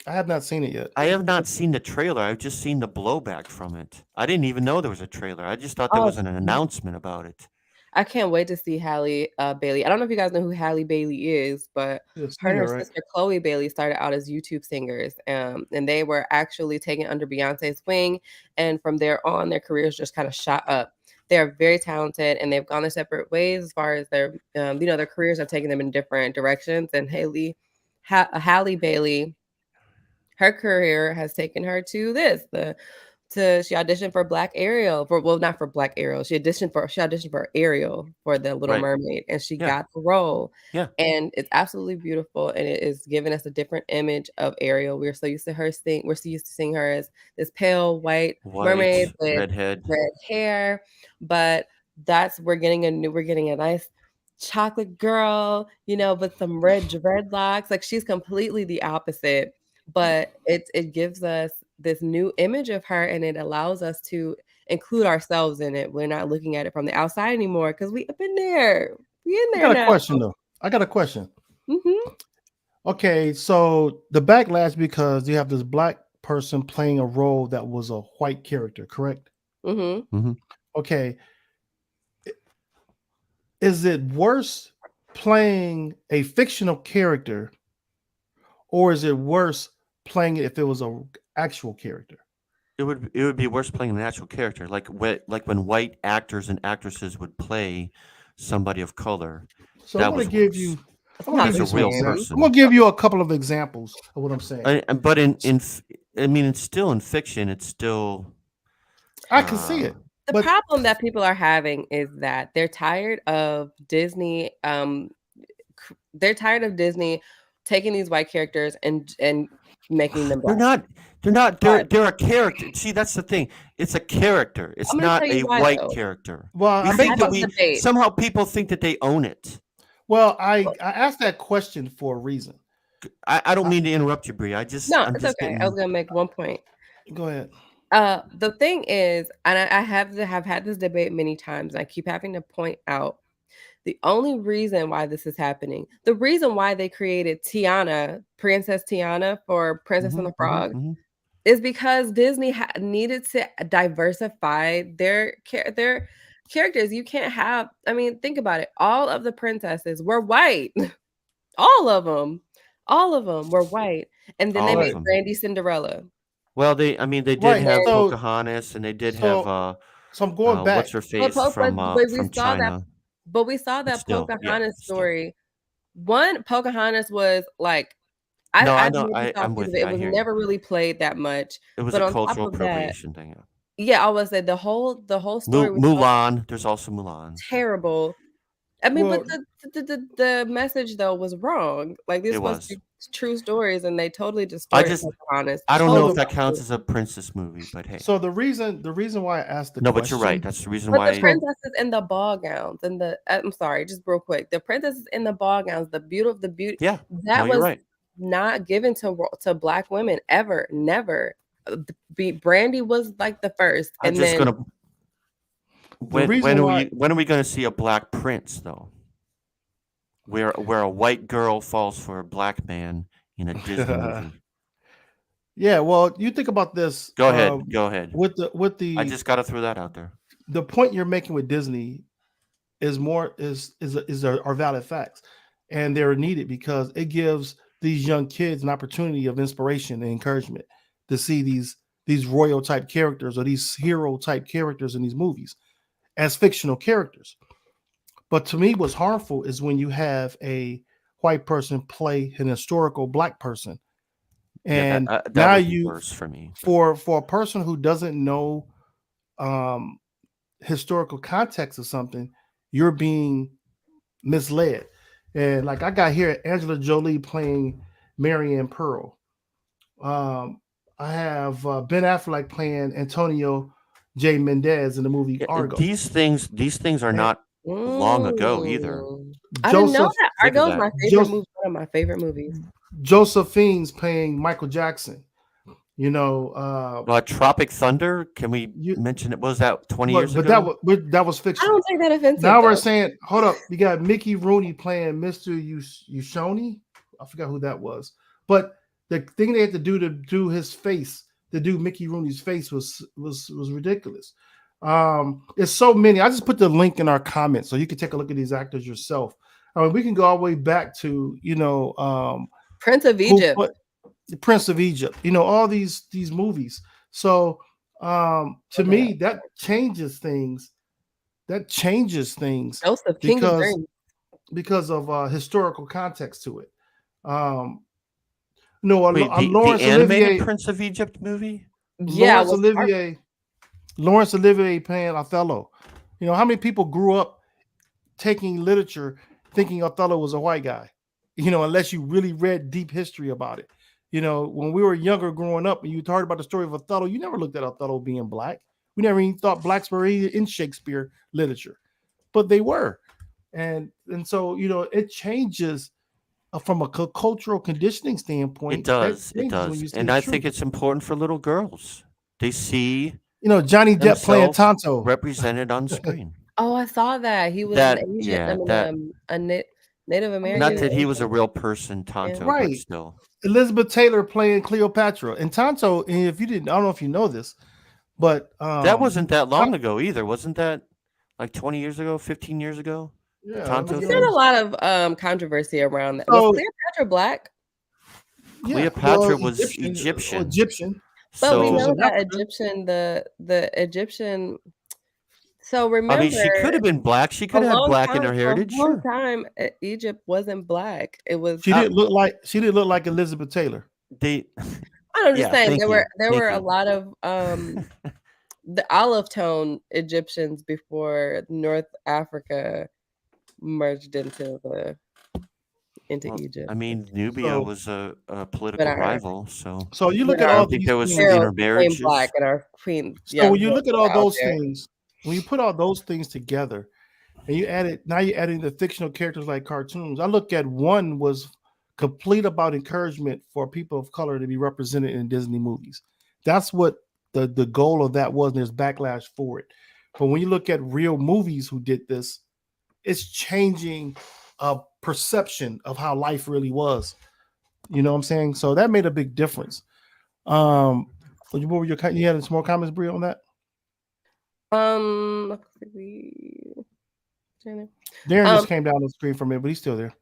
I have not seen it yet. I have not seen the trailer. I've just seen the blowback from it. I didn't even know there was a trailer. I just thought there was an announcement about it. I can't wait to see Halle Bailey. I don't know if you guys know who Halle Bailey is, but her and her sister Chloe Bailey started out as YouTube singers, and they were actually taken under Beyonce's wing, and from there on, their careers just kind of shot up. They're very talented, and they've gone their separate ways as far as their, their careers have taken them in different directions. And Halle Bailey, her career has taken her to she auditioned for Black Ariel not for Black Ariel. She auditioned for Ariel for the Little Mermaid, and she got the role. Yeah, and it's absolutely beautiful, and it is giving us a different image of Ariel. We're so used to her seeing her as this pale white mermaid with red hair, but we're getting a nice chocolate girl, with some red dreadlocks. Like, she's completely the opposite, but it gives us this new image of her, and it allows us to include ourselves in it. We're not looking at it from the outside anymore because we up in there. We in there. I got a question. Okay, so the backlash because you have this Black person playing a role that was a white character, correct? Okay. Is it worse playing a fictional character, or is it worse playing it if it was an actual character? It would be worse playing an actual character, like when white actors and actresses would play somebody of color. So I'm going to give you a real person. I'm going to give you a couple of examples of what I'm saying. But it's still in fiction. It's still. I can see it. The problem that people are having is that they're tired of Disney. They're tired of Disney taking these white characters and making them Black. They're not. They're a character. See, that's the thing. It's a character. It's not a white character. Well, somehow people think that they own it. Well, I asked that question for a reason. I don't mean to interrupt you, Bree. It's okay. I was gonna make one point. Go ahead. The thing is, and I have had this debate many times, and I keep having to point out the only reason why this is happening, the reason why they created Princess Tiana for Princess and the Frog, is because Disney needed to diversify their characters. You can't have, think about it. All of the princesses were white. All of them were white. And then they made Brandy Cinderella. Well, they did have Pocahontas, and they did have so I'm going back. What's her face from China. But we saw that Pocahontas story. One, Pocahontas was like, I'm with it. It was never really played that much. It was a cultural appropriation thing. Yeah, I would say the whole story. Mulan. There's also Mulan. Terrible. But the message though was wrong. Like, this was true stories, and they totally destroyed Pocahontas. I don't know if that counts as a princess movie, but hey. So the reason why I asked the question. But you're right. That's the reason why. The princesses in the ball gowns and I'm sorry, just real quick. The princesses in the ball gowns, the beauty. Yeah, that was not given to Black women ever, never. Brandy was like the first, I'm and just then gonna. The reason why When are we gonna see a black prince though? Where a white girl falls for a black man in a Disney movie. yeah, well, you think about this Go ahead. Go ahead. with I just got to throw that out there. the point you're making with Disney is are valid facts, and they're needed because it gives these young kids an opportunity of inspiration and encouragement to see these royal type characters or these hero type characters in these movies as fictional characters. But to me, what's harmful is when you have a white person play an historical black person, Yeah, and that now would be you worse for me. for a person who doesn't know um, historical context of something, you're being misled. And like I got here Angela Jolie playing Marianne Pearl. I have Ben Affleck playing Antonio J. Mendez in the movie Yeah, Argo. these things are And not long ago either. I didn't know Joseph that. Think of Argo is that. my favorite movie. One of my favorite movies. Josephine's playing Michael Jackson. You know, Tropic Thunder. Can we mention it? Was that 20 years but ago? that was I fiction. don't take that offensive. Now we're though. saying, hold up, you got Mickey Rooney playing Mr. Ushoni. I forgot who that was, but the thing they had to do his face, to do Mickey Rooney's face was ridiculous. It's so many. I just put the link in our comments so you can take a look at these actors yourself. I mean, we can go all the way back to Prince of Egypt. The Prince of Egypt. You know, all these movies. So to me, that changes things. Joseph, King of Dreams. because of historical context to it. Wait, Laurence the animated Olivier, Prince of Egypt movie? Yeah, Laurence Olivier playing Othello. You know, how many people grew up taking literature thinking Othello was a white guy? You know, unless you really read deep history about it. You know, when we were younger growing up and you heard about the story of Othello, you never looked at Othello being black. We never even thought blacks were in Shakespeare literature, but they were. And so, you know, it changes from a cultural conditioning standpoint. It does. When you see And the I truth. think it's important for little girls. They see, you know, Johnny Depp playing themselves Tonto represented on screen. Oh, I saw that. He was an Asian. A Native American. Not that he was a real person, Tonto, but right. still. Elizabeth Taylor playing Cleopatra and Tonto. And if you didn't, I don't know if you know this, but that wasn't that long ago either. Wasn't that like 20 years ago, 15 years ago? Yeah, Tonto. There's a lot of controversy around that. Was Cleopatra black? Cleopatra was Egyptian. But we know that the Egyptian. So remember, I mean, she could have been black. She could have had black in her heritage. For a long time, Egypt wasn't black. It was. She didn't look like Elizabeth Taylor. I'm just saying there were a lot of the olive tone Egyptians before North Africa merged into Egypt. I mean, Nubia was a political rival, so you look at all think there was some intermarriages. Black and our queen. So when you look at all those things, when you put all those things together, and you're adding the fictional characters like cartoons. I look at one was complete about encouragement for people of color to be represented in Disney movies. That's what the goal of that was, and there's backlash for it. But when you look at real movies who did this, it's changing a perception of how life really was. You know what I'm saying? So that made a big difference. What were you had some more comments, Brie, on that? Darren just came down the screen for me, but he's still there.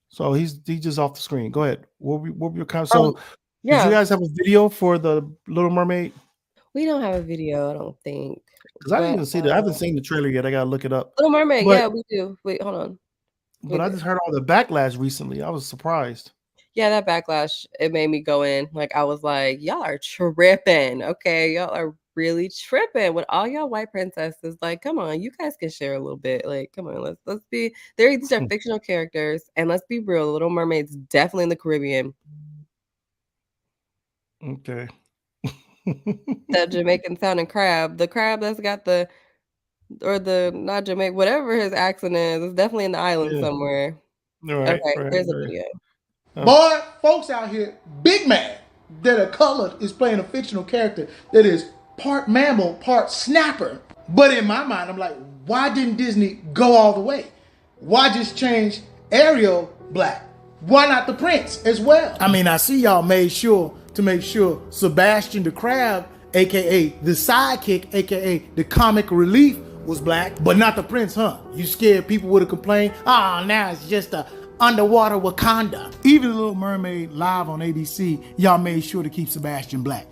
So he's just off the screen. Go ahead. What were your comments? So did you guys have a video for the Little Mermaid? We don't have a video, I don't think. Because I didn't even see that. I haven't seen the trailer yet. I gotta look it up. Little Mermaid, yeah, we do. Wait, hold on. But I just heard all the backlash recently. I was surprised. Yeah, that backlash, it made me go in. Like, I was like, y'all are tripping. Okay, y'all are really tripping with all y'all white princesses. Like, come on, you guys can share a little bit. Like, come on, let's be these are fictional characters, and let's be real. Little Mermaid's definitely in the Caribbean. Okay. That Jamaican sounding crab. The crab that's got not Jamaican, whatever his accent is definitely in the island somewhere. Right, okay, there's a video. Boy, folks out here big mad that a colored is playing a fictional character that is part mammal, part snapper. But in my mind, I'm like, why didn't Disney go all the way? Why just change Ariel black? Why not the prince as well? I mean, I see y'all made sure to make sure Sebastian the Crab, aka the sidekick, aka the comic relief, was black, but not the prince, huh? You scared people would have complained, oh, now it's just a underwater Wakanda. Even the Little Mermaid live on ABC, y'all made sure to keep Sebastian black.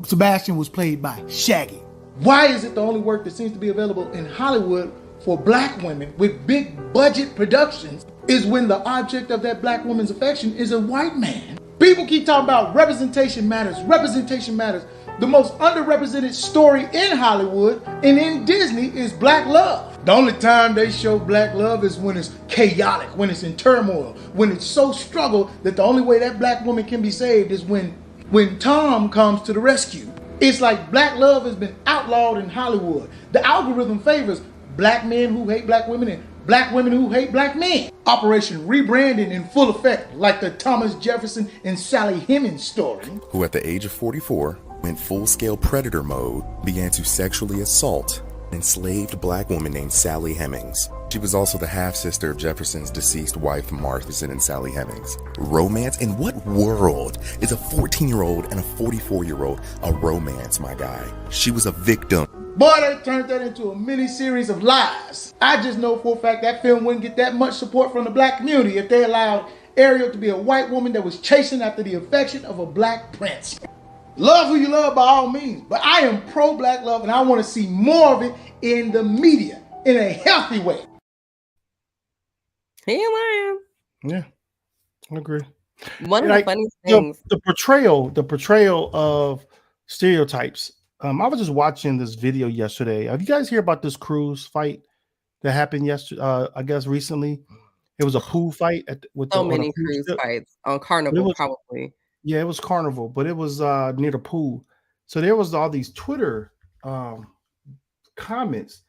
Sebastian was played by Shaggy. Why is it the only work that seems to be available in Hollywood for black women with big budget productions is when the object of that black woman's affection is a white man? People keep talking about representation matters, representation matters. The most underrepresented story in Hollywood and in Disney is black love. The only time they show black love is when it's chaotic, when it's in turmoil, when it's so struggle that the only way that black woman can be saved is when Tom comes to the rescue. It's like black love has been outlawed in Hollywood. The algorithm favors black men who hate black women and black women who hate black men. Operation rebranding in full effect, like the Thomas Jefferson and Sally Hemings story. Who at the age of 44 went full-scale predator mode, began to sexually assault an enslaved black woman named Sally Hemings. She was also the half-sister of Jefferson's deceased wife, Martha and Sally Hemings. Romance? In what world is a 14-year-old and a 44-year-old a romance, my guy? She was a victim. Boy, they turned that into a mini-series of lies. I just know for a fact that film wouldn't get that much support from the black community if they allowed Ariel to be a white woman that was chasing after the affection of a black prince. Love who you love by all means, but I am pro-black love and I want to see more of it in the media in a healthy way. He ain't lying. Yeah, I agree. One of the funniest things. The portrayal of stereotypes. I was just watching this video yesterday. Have you guys heard about this cruise fight that happened yesterday? I guess recently. It was a pool fight with so many cruise fights on Carnival, probably. Yeah, it was Carnival, but it was near the pool. So there was all these Twitter comments.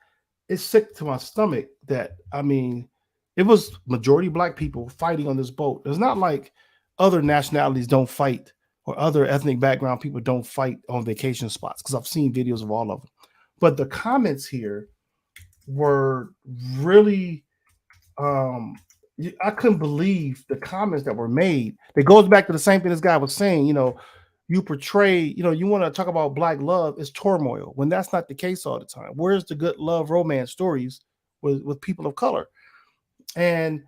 It's sick to my stomach that, I mean, it was majority black people fighting on this boat. It's not like other nationalities don't fight or other ethnic background people don't fight on vacation spots, because I've seen videos of all of them. But the comments here were really, I couldn't believe the comments that were made. It goes back to the same thing this guy was saying, you portray, you want to talk about black love is turmoil, when that's not the case all the time. Where's the good love romance stories with people of color? And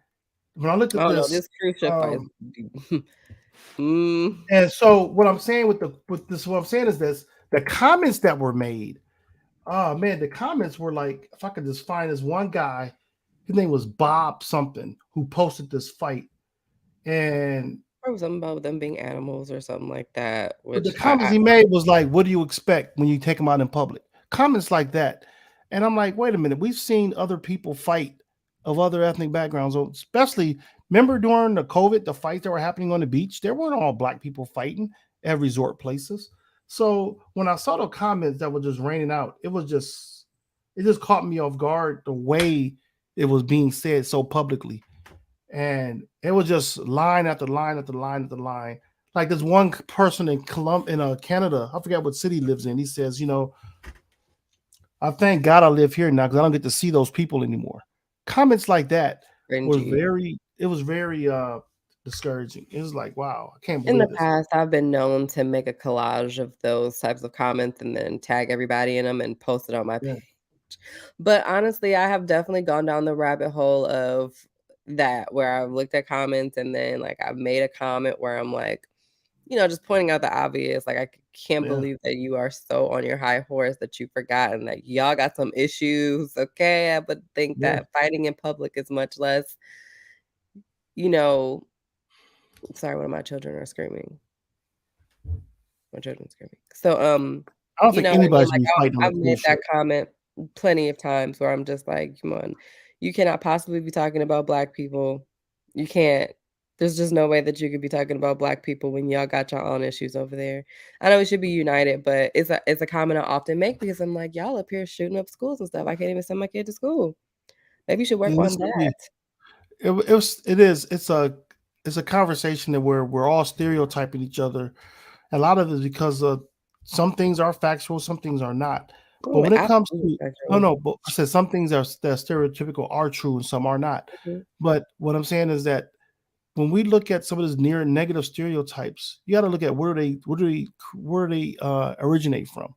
when I look at this cruise ship fight. And so what I'm saying what I'm saying is this: the comments that were made, oh man, the comments were like, if I could just find this one guy, his name was Bob something, who posted this fight, and there was something about them being animals or something like that. But the comments he made was like, what do you expect when you take them out in public? Comments like that. And I'm like, wait a minute, we've seen other people fight of other ethnic backgrounds, especially, remember during the COVID, the fights that were happening on the beach, there weren't all black people fighting at resort places. So when I saw the comments that were just raining out, it just caught me off guard, the way it was being said so publicly. And it was just line after line after line after line. Like this one person in Canada, I forget what city he lives in. He says, I thank God I live here now because I don't get to see those people anymore. Comments like that was very discouraging. It was like, wow, I can't believe in the past, I've been known to make a collage of those types of comments and then tag everybody in them and post it on my page. But honestly, I have definitely gone down the rabbit hole of that, where I've looked at comments and then like I've made a comment where I'm like, just pointing out the obvious. Like, I can't believe that you are so on your high horse that you've forgotten that y'all got some issues. Okay. I would think that fighting in public is much less, sorry, one of my children are screaming. My children's screaming. So, I don't think anybody's I've made that comment plenty of times where I'm just like, come on, you cannot possibly be talking about black people. You can't. There's just no way that you could be talking about black people when y'all got your own issues over there. I know we should be united, but it's a comment I often make because I'm like, y'all up here shooting up schools and stuff. I can't even send my kid to school. Maybe you should work on that. It's a conversation that we're all stereotyping each other, A lot of it is because some things are factual, some things are not. But Oh, when it comes absolutely to factual. no, but I said some things that are stereotypical are true and some are not. Mhm. But what I'm saying is that when we look at some of those near negative stereotypes, you got to look at where they originate from.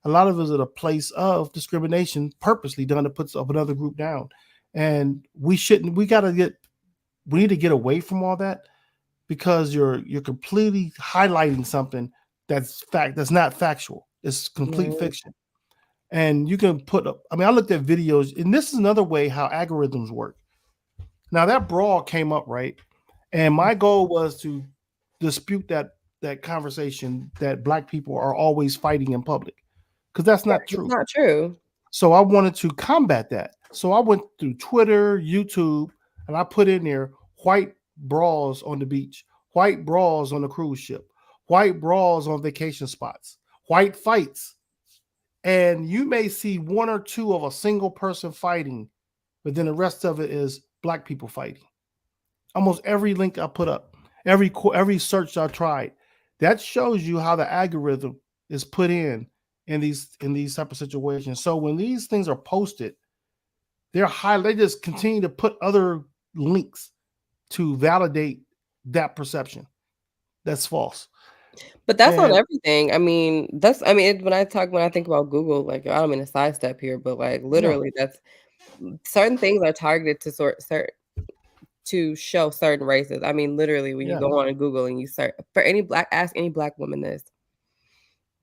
A lot of it is at a place of discrimination purposely done to put another group down, and we shouldn't. We need to get away from all that because you're completely highlighting something that's not factual. It's complete Right. fiction. And you can put up, I mean, I looked at videos, and this is another way how algorithms work. Now that brawl came up, right? And my goal was to dispute that conversation that black people are always fighting in public. Because that's not It's true. not true. So I wanted to combat that. So I went through Twitter, YouTube, and I put in there white brawls on the beach, white brawls on the cruise ship, white brawls on vacation spots, white fights. And you may see one or two of a single person fighting, but then the rest of it is black people fighting. Almost every link I put up, every search I tried, that shows you how the algorithm is put in these type of situations. So when these things are posted, they just continue to put other links to validate that perception. That's false. But that's on And everything. I mean, when I think about Google, like I don't mean to sidestep here, but like no, literally that's certain things are targeted to to show certain races. I mean, literally when you yeah. go on Google and you search for ask any black woman this.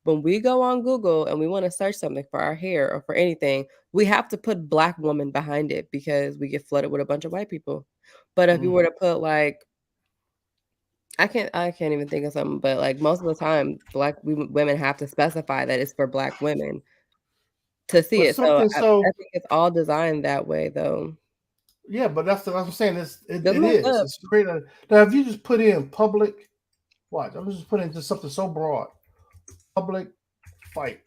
When we go on Google and we want to search something for our hair or for anything, we have to put black woman behind it because we get flooded with a bunch of white people. But if you Mm. were to put like I can't even think of something, but like most of the time, women have to specify that it's for black women to see But it. So something I so think it's all designed that way, though. yeah, but that's what I'm saying. That's It messed is. up. It's created. Now, if you just put in public, watch. I'm just putting just something so broad. Public fight.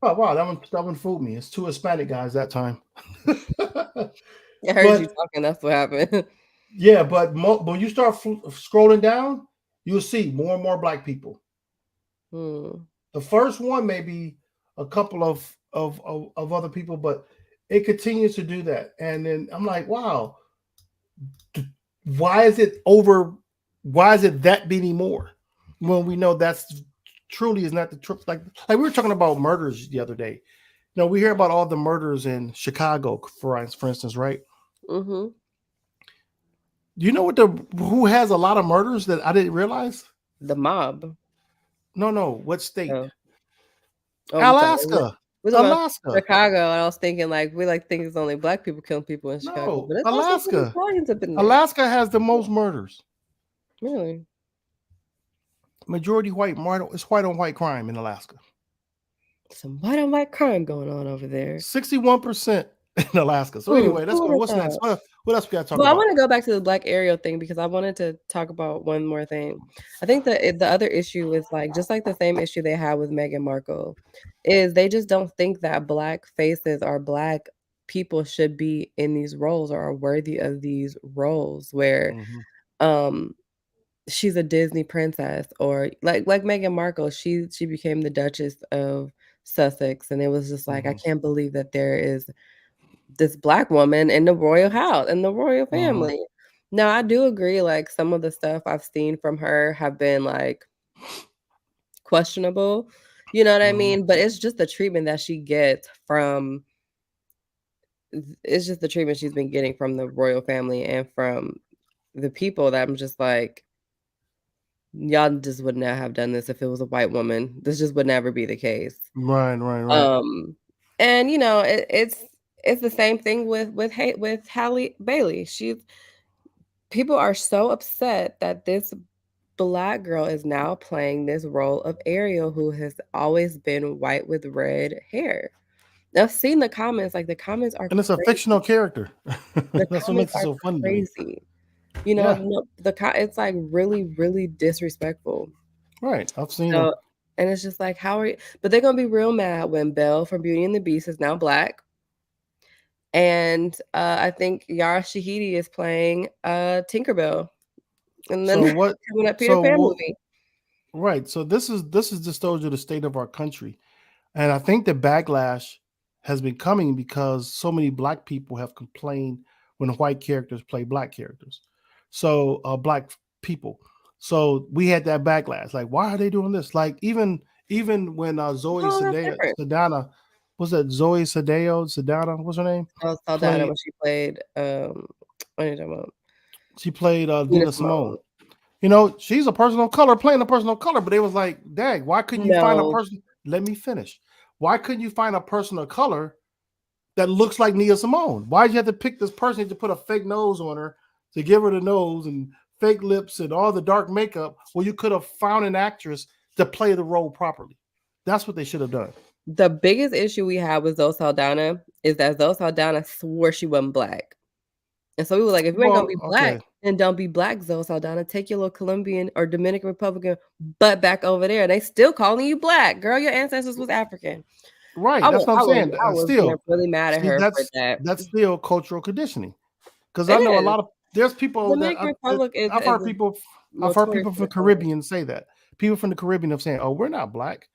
Oh wow, that one fooled me. It's two Hispanic guys that time. I heard you But talking. That's what happened. yeah, but when you start scrolling down, you'll see more and more black people. Hmm. The first one may be a couple of other people, but it continues to do that. And then I'm like, wow, why is it over? Why is it that many more when we know that's truly is not the truth? Like we were talking about murders the other day. You know, we hear about all the murders in Chicago, for instance, right? Mm-hmm. Do you know who has a lot of murders that I didn't realize? The mob. No. What state? Oh, I'm sorry. Alaska. We're talking about Alaska. Chicago, and I was thinking like we like think it's only black people killing people in Chicago, No, but it's also some Alaska. Italians up in there. Alaska has the most murders. Really? Majority white. It's white on white crime in Alaska. Some white on white crime going on over there. 61% in Alaska. So anyway, let's Who go. would have What's next? thought? What else we got to talk Well, I about? want to go back to the Black Ariel thing because I wanted to talk about one more thing. I think that the other issue is like just like the same issue they had with Meghan Markle, is they just don't think that black faces or black people should be in these roles or are worthy of these roles where Mhm. um she's a Disney princess or like Meghan Markle, she became the Duchess of Sussex, and it was just like I Mhm. can't believe that there is this black woman in the royal house, in the royal Mhm. family. Now, I do agree, like, some of the stuff I've seen from her have been, like, questionable, you know what I Mhm. mean? But it's just the treatment that she gets from it's just the treatment she's been getting from the royal family and from the people that I'm just like, "Y'all just would not have done this if it was a white woman. This just would never be the case." Right. Um, and, you know, it's the same thing with Halle Bailey. People are so upset that this black girl is now playing this role of Ariel, who has always been white with red hair. I've seen the comments, like, the comments are And it's a fictional crazy. character. The That's what comments makes it are so funny to me. crazy. You know, Yeah. no it's, like, really, really disrespectful. Right. I've seen them. So and it's just like, how are you but they're gonna be real mad when Belle from Beauty and the Beast is now black. And, I think Yara Shahidi is playing, Tinkerbell. And then So what? coming up Peter So Pan what? movie. Right. So this is just told you the state of our country, and I think the backlash has been coming because so many black people have complained when white characters play black characters. So black people. So we had that backlash. Like, why are they doing this? Like even when Zoe Oh, that's different. Sadana, was that Zoe Sadana? What's her name? I was Saldana Played when she played, what are you talking about? she played Nina Nina Simone. Simone. You know, she's a person of color playing a person of color, but they was like, dang, why couldn't you find a No, person? Let me finish. Why couldn't you find a person of color that looks like Nia Simone? Why'd you have to pick this person to put a fake nose on her to give her the nose and fake lips and all the dark makeup? Well, you could have found an actress to play the role properly. That's what they should have done. the biggest issue we had with Zoe Saldana is that Zoe Saldana swore she wasn't black. And so we were like, if you ain't gonna Well, be black, okay, then don't be black, Zoe Saldana. Take your little Colombian or Dominican Republican butt back over there. They still calling you black. Girl, your ancestors was African. right. I That's was what I'm I was saying. I was getting Still, really mad at see, her for that. that's still cultural conditioning. Because I It know a is. lot of there's people that Dominican Republic is I've heard is people I've heard notorious people for from the the color. Caribbean say that. People from the Caribbean have saying, "Oh, we're not black,"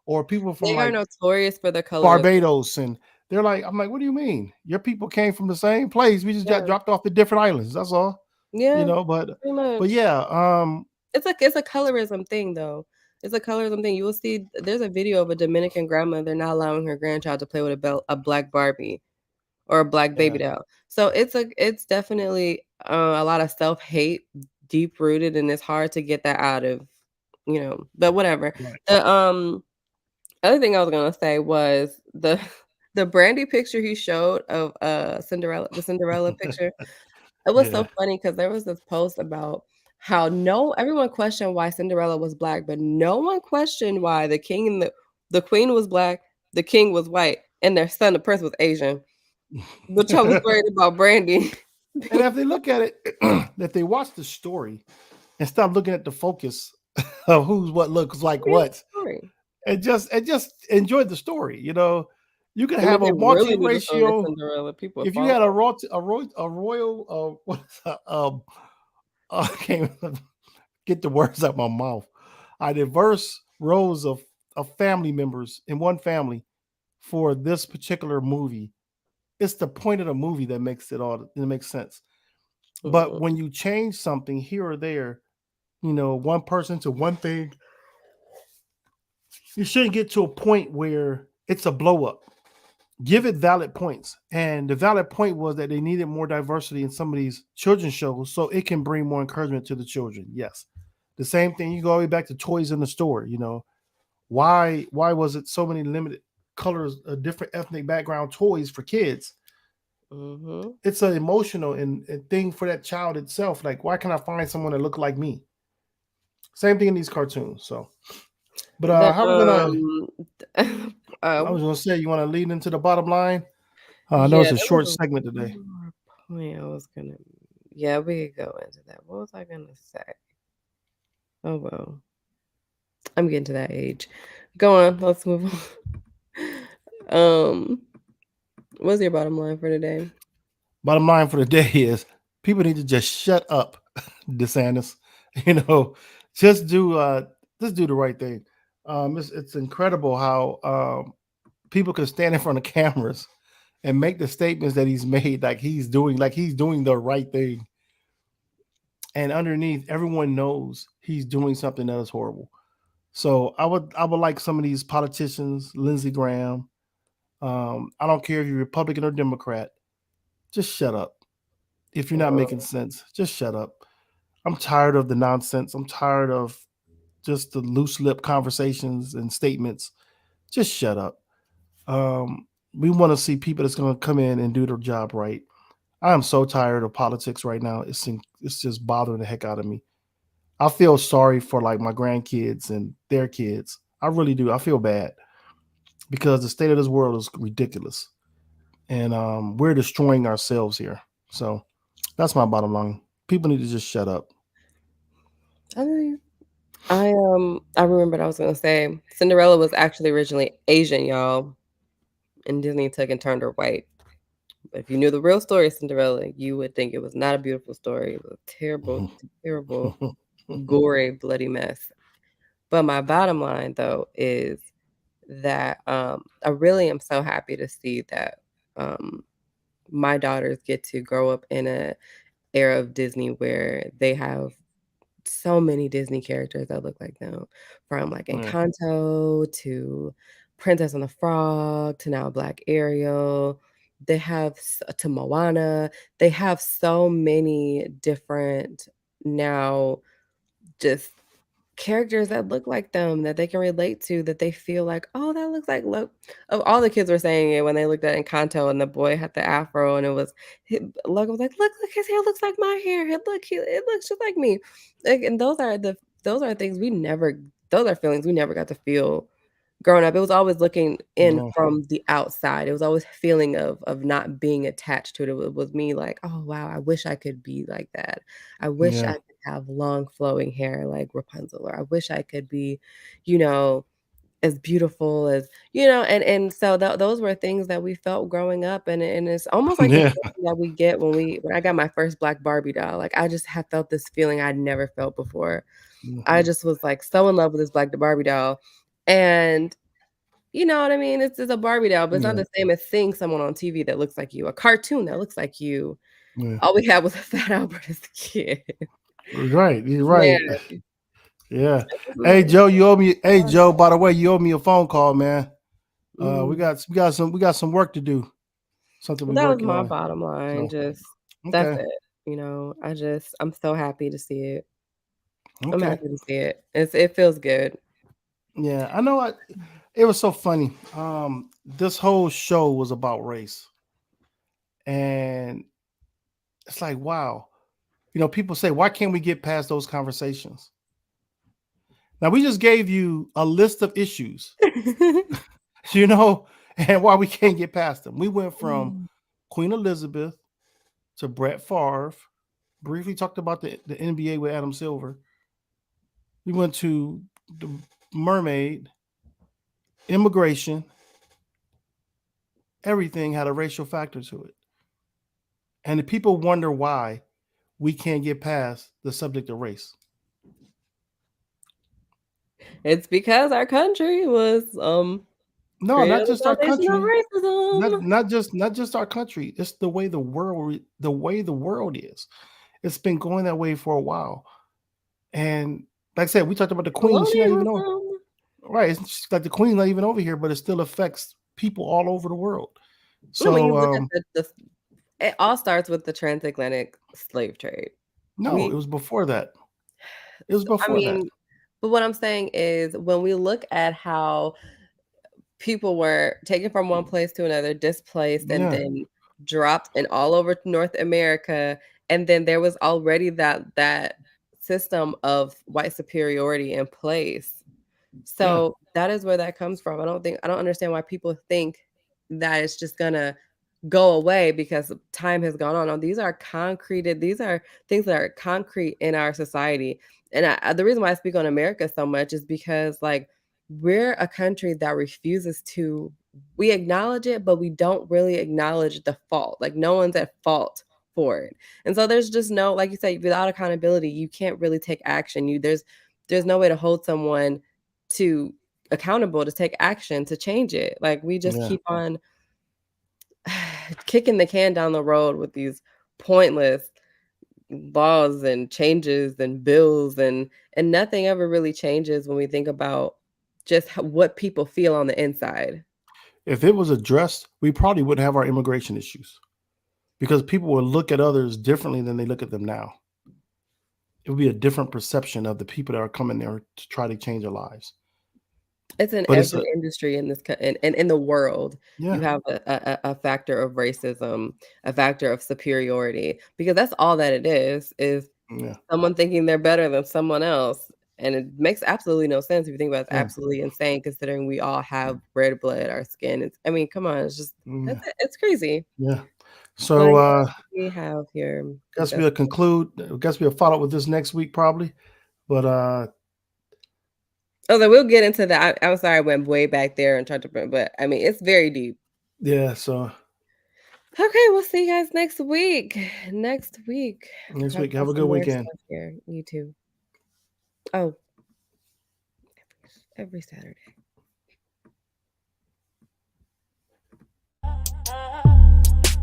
or people from They are like notorious for the colorism. Barbados, and they're like, "I'm like, what do you mean? Your people came from the same place. We just got Yeah. dropped off to different islands. That's all." You Yeah, know, pretty but much. yeah, It's a colorism thing though. It's a colorism thing. You will see there's a video of a Dominican grandma. They're not allowing her grandchild to play with a black Barbie or a black baby yeah, doll. So it's definitely a lot of self-hate deep rooted, and it's hard to get that out of, but whatever. right. The other thing I was gonna say was the the Brandy picture he showed of Cinderella, the Cinderella picture. It was so Yeah, funny because there was this post about how no everyone questioned why Cinderella was black, but no one questioned why the king and the queen was black, the king was white, and their son, the prince, was Asian. But y'all was worried about Brandy. and if they look at it, if they watch the story and stop looking at the focus of who's what looks like Real what, story. and just enjoy the story. You know, you can And if have they a really knew the story of multiracial. Cinderella, people would If you fall had for it. a royal what is that? I can't get the words out my mouth. A diverse rows of family members in one family for this particular movie. It's the point of the movie that makes it makes sense. But Mhm. when you change something here or there, one person to one thing, you shouldn't get to a point where it's a blow up. Give it valid points. And the valid point was that they needed more diversity in some of these children's shows so it can bring more encouragement to the children. Yes. The same thing, you go all the way back to toys in the store, Why was it so many limited colors, different ethnic background toys for kids? Mhm. It's an emotional and thing for that child itself. Like, why can't I find someone that look like me? Same thing in these cartoons. So, but The how are we gonna? I what was gonna say, you want to lead into the bottom line? I know yeah, it's a there was short segment today. one more point I was gonna yeah, we could go into that. What was I gonna say? Oh well. I'm getting to that age. Go on, let's move on. What's your bottom line for today? Bottom line for the day is people need to just shut up, DeSantis. You know, just do just do the right thing. It's incredible how people can stand in front of cameras and make the statements that he's made like he's doing the right thing. And underneath, everyone knows he's doing something that is horrible. So I would like some of these politicians, Lindsey Graham. I don't care if you're Republican or Democrat, just shut up. If you're not making sense, just shut up. I'm tired of the nonsense. I'm tired of just the loose lip conversations and statements. Just shut up. We want to see people that's going to come in and do their job right. I am so tired of politics right now. It's just bothering the heck out of me. I feel sorry for like my grandkids and their kids. I really do. I feel bad because the state of this world is ridiculous, and we're destroying ourselves here. So that's my bottom line. People need to just shut up. I mean, I remember what I was gonna say. Cinderella was actually originally Asian, y'all, and Disney took and turned her white. If you knew the real story of Cinderella, you would think it was not a beautiful story. It was a terrible, terrible, gory, bloody mess. But my bottom line, though, is that I really am so happy to see that my daughters get to grow up in a era of Disney where they have so many Disney characters that look like them, from like Yeah. Encanto to Princess and the Frog to now Black Ariel. They have to Moana. They have so many different now just characters that look like them that they can relate to, that they feel like, "Oh, that looks like look." Oh, all the kids were saying it when they looked at Encanto and the boy had the afro and it was Logan was like, "Look, his hair looks like my hair. It looks just like me." Like, and those are things we never those are feelings we never got to feel growing up. It was always looking in Yeah. from the outside. It was always feeling of not being attached to it. It was me like, "Oh, wow, I wish I could be like that. I wish I Yeah. could have long flowing hair like Rapunzel, or I wish I could be, you know, as beautiful as," and so those were things that we felt growing up, and it's almost like the Yeah. feeling that we get when I got my first black Barbie doll. Like, I just have felt this feeling I'd never felt before. I Mhm. just was, like, so in love with this black Barbie doll, and you know what I mean? It's a Barbie doll, but it's not Yeah. the same as seeing someone on TV that looks like you, a cartoon that looks like you. Yeah. All we had was a Fat Albert as a kid. Right. You're Man, right. Yeah. it just Hey made Joe, you owe me. Hey Joe, by the way, you owe me a phone call, man. We mm. got some work to do. Something Well, we that was working my on. bottom line, So just that's okay. it, I'm so happy to see it. I'm Okay. happy to see it. It feels good. Yeah, I know. It was so funny. This whole show was about race, and it's like, wow. People say, why can't we get past those conversations? Now we just gave you a list of issues, you know, and why we can't get past them. We went from Queen Elizabeth to Brett Favre. Briefly talked about the NBA with Adam Silver. We went to the mermaid, immigration. Everything had a racial factor to it. And the people wonder why we can't get past the subject of race. It's because our country was, No, created not on the just our foundation of country, racism. not just our country. It's the way the world is. It's been going that way for a while. And like I said, we talked about the Queen. She's not even on. Colonialism. Right. It's like the Queen's not even over here, but it still affects people all over the world. I mean, you So look at the it all starts with the transatlantic slave trade. no, it We was before that. It was I before that. mean, but what I'm saying is when we look at how people were taken from one place to another, displaced, and Yeah. then dropped and all over North America, and then there was already that system of white superiority in place. Yeah. So that is where that comes from. I don't understand why people think that it's just gonna go away because time has gone on. No, these are things that are concrete in our society. And the reason why I speak on America so much is because like we're a country that refuses to we acknowledge it, but we don't really acknowledge the fault. Like no one's at fault for it. And so there's just no, like you say, without accountability, you can't really take action. There's no way to hold someone to accountable to take action to change it. Like we just Yeah. keep on kicking the can down the road with these pointless laws and changes and bills and nothing ever really changes when we think about just what people feel on the inside. If it was addressed, we probably wouldn't have our immigration issues because people would look at others differently than they look at them now. It would be a different perception of the people that are coming there to try to change their lives. It's in But it's every a industry in this and in the world. You yeah, have a factor of racism, a factor of superiority, because that's all that it is yeah, someone thinking they're better than someone else, and it makes absolutely no sense if you think about it. It's yeah, absolutely insane considering we all have red blood, our skin. I mean, come on, it's just yeah, it's crazy. yeah. But So yeah, we have here. guess That's we'll conclude. Guess we'll follow up with this next week probably. But oh, so we'll get into that. I'm sorry, I went way back there and tried to, but I mean, it's very deep. yeah. So Okay, we'll see you guys next week. Next week. Next week. Talk Have about a good some more weekend. stuff here. You too. Oh, every Saturday.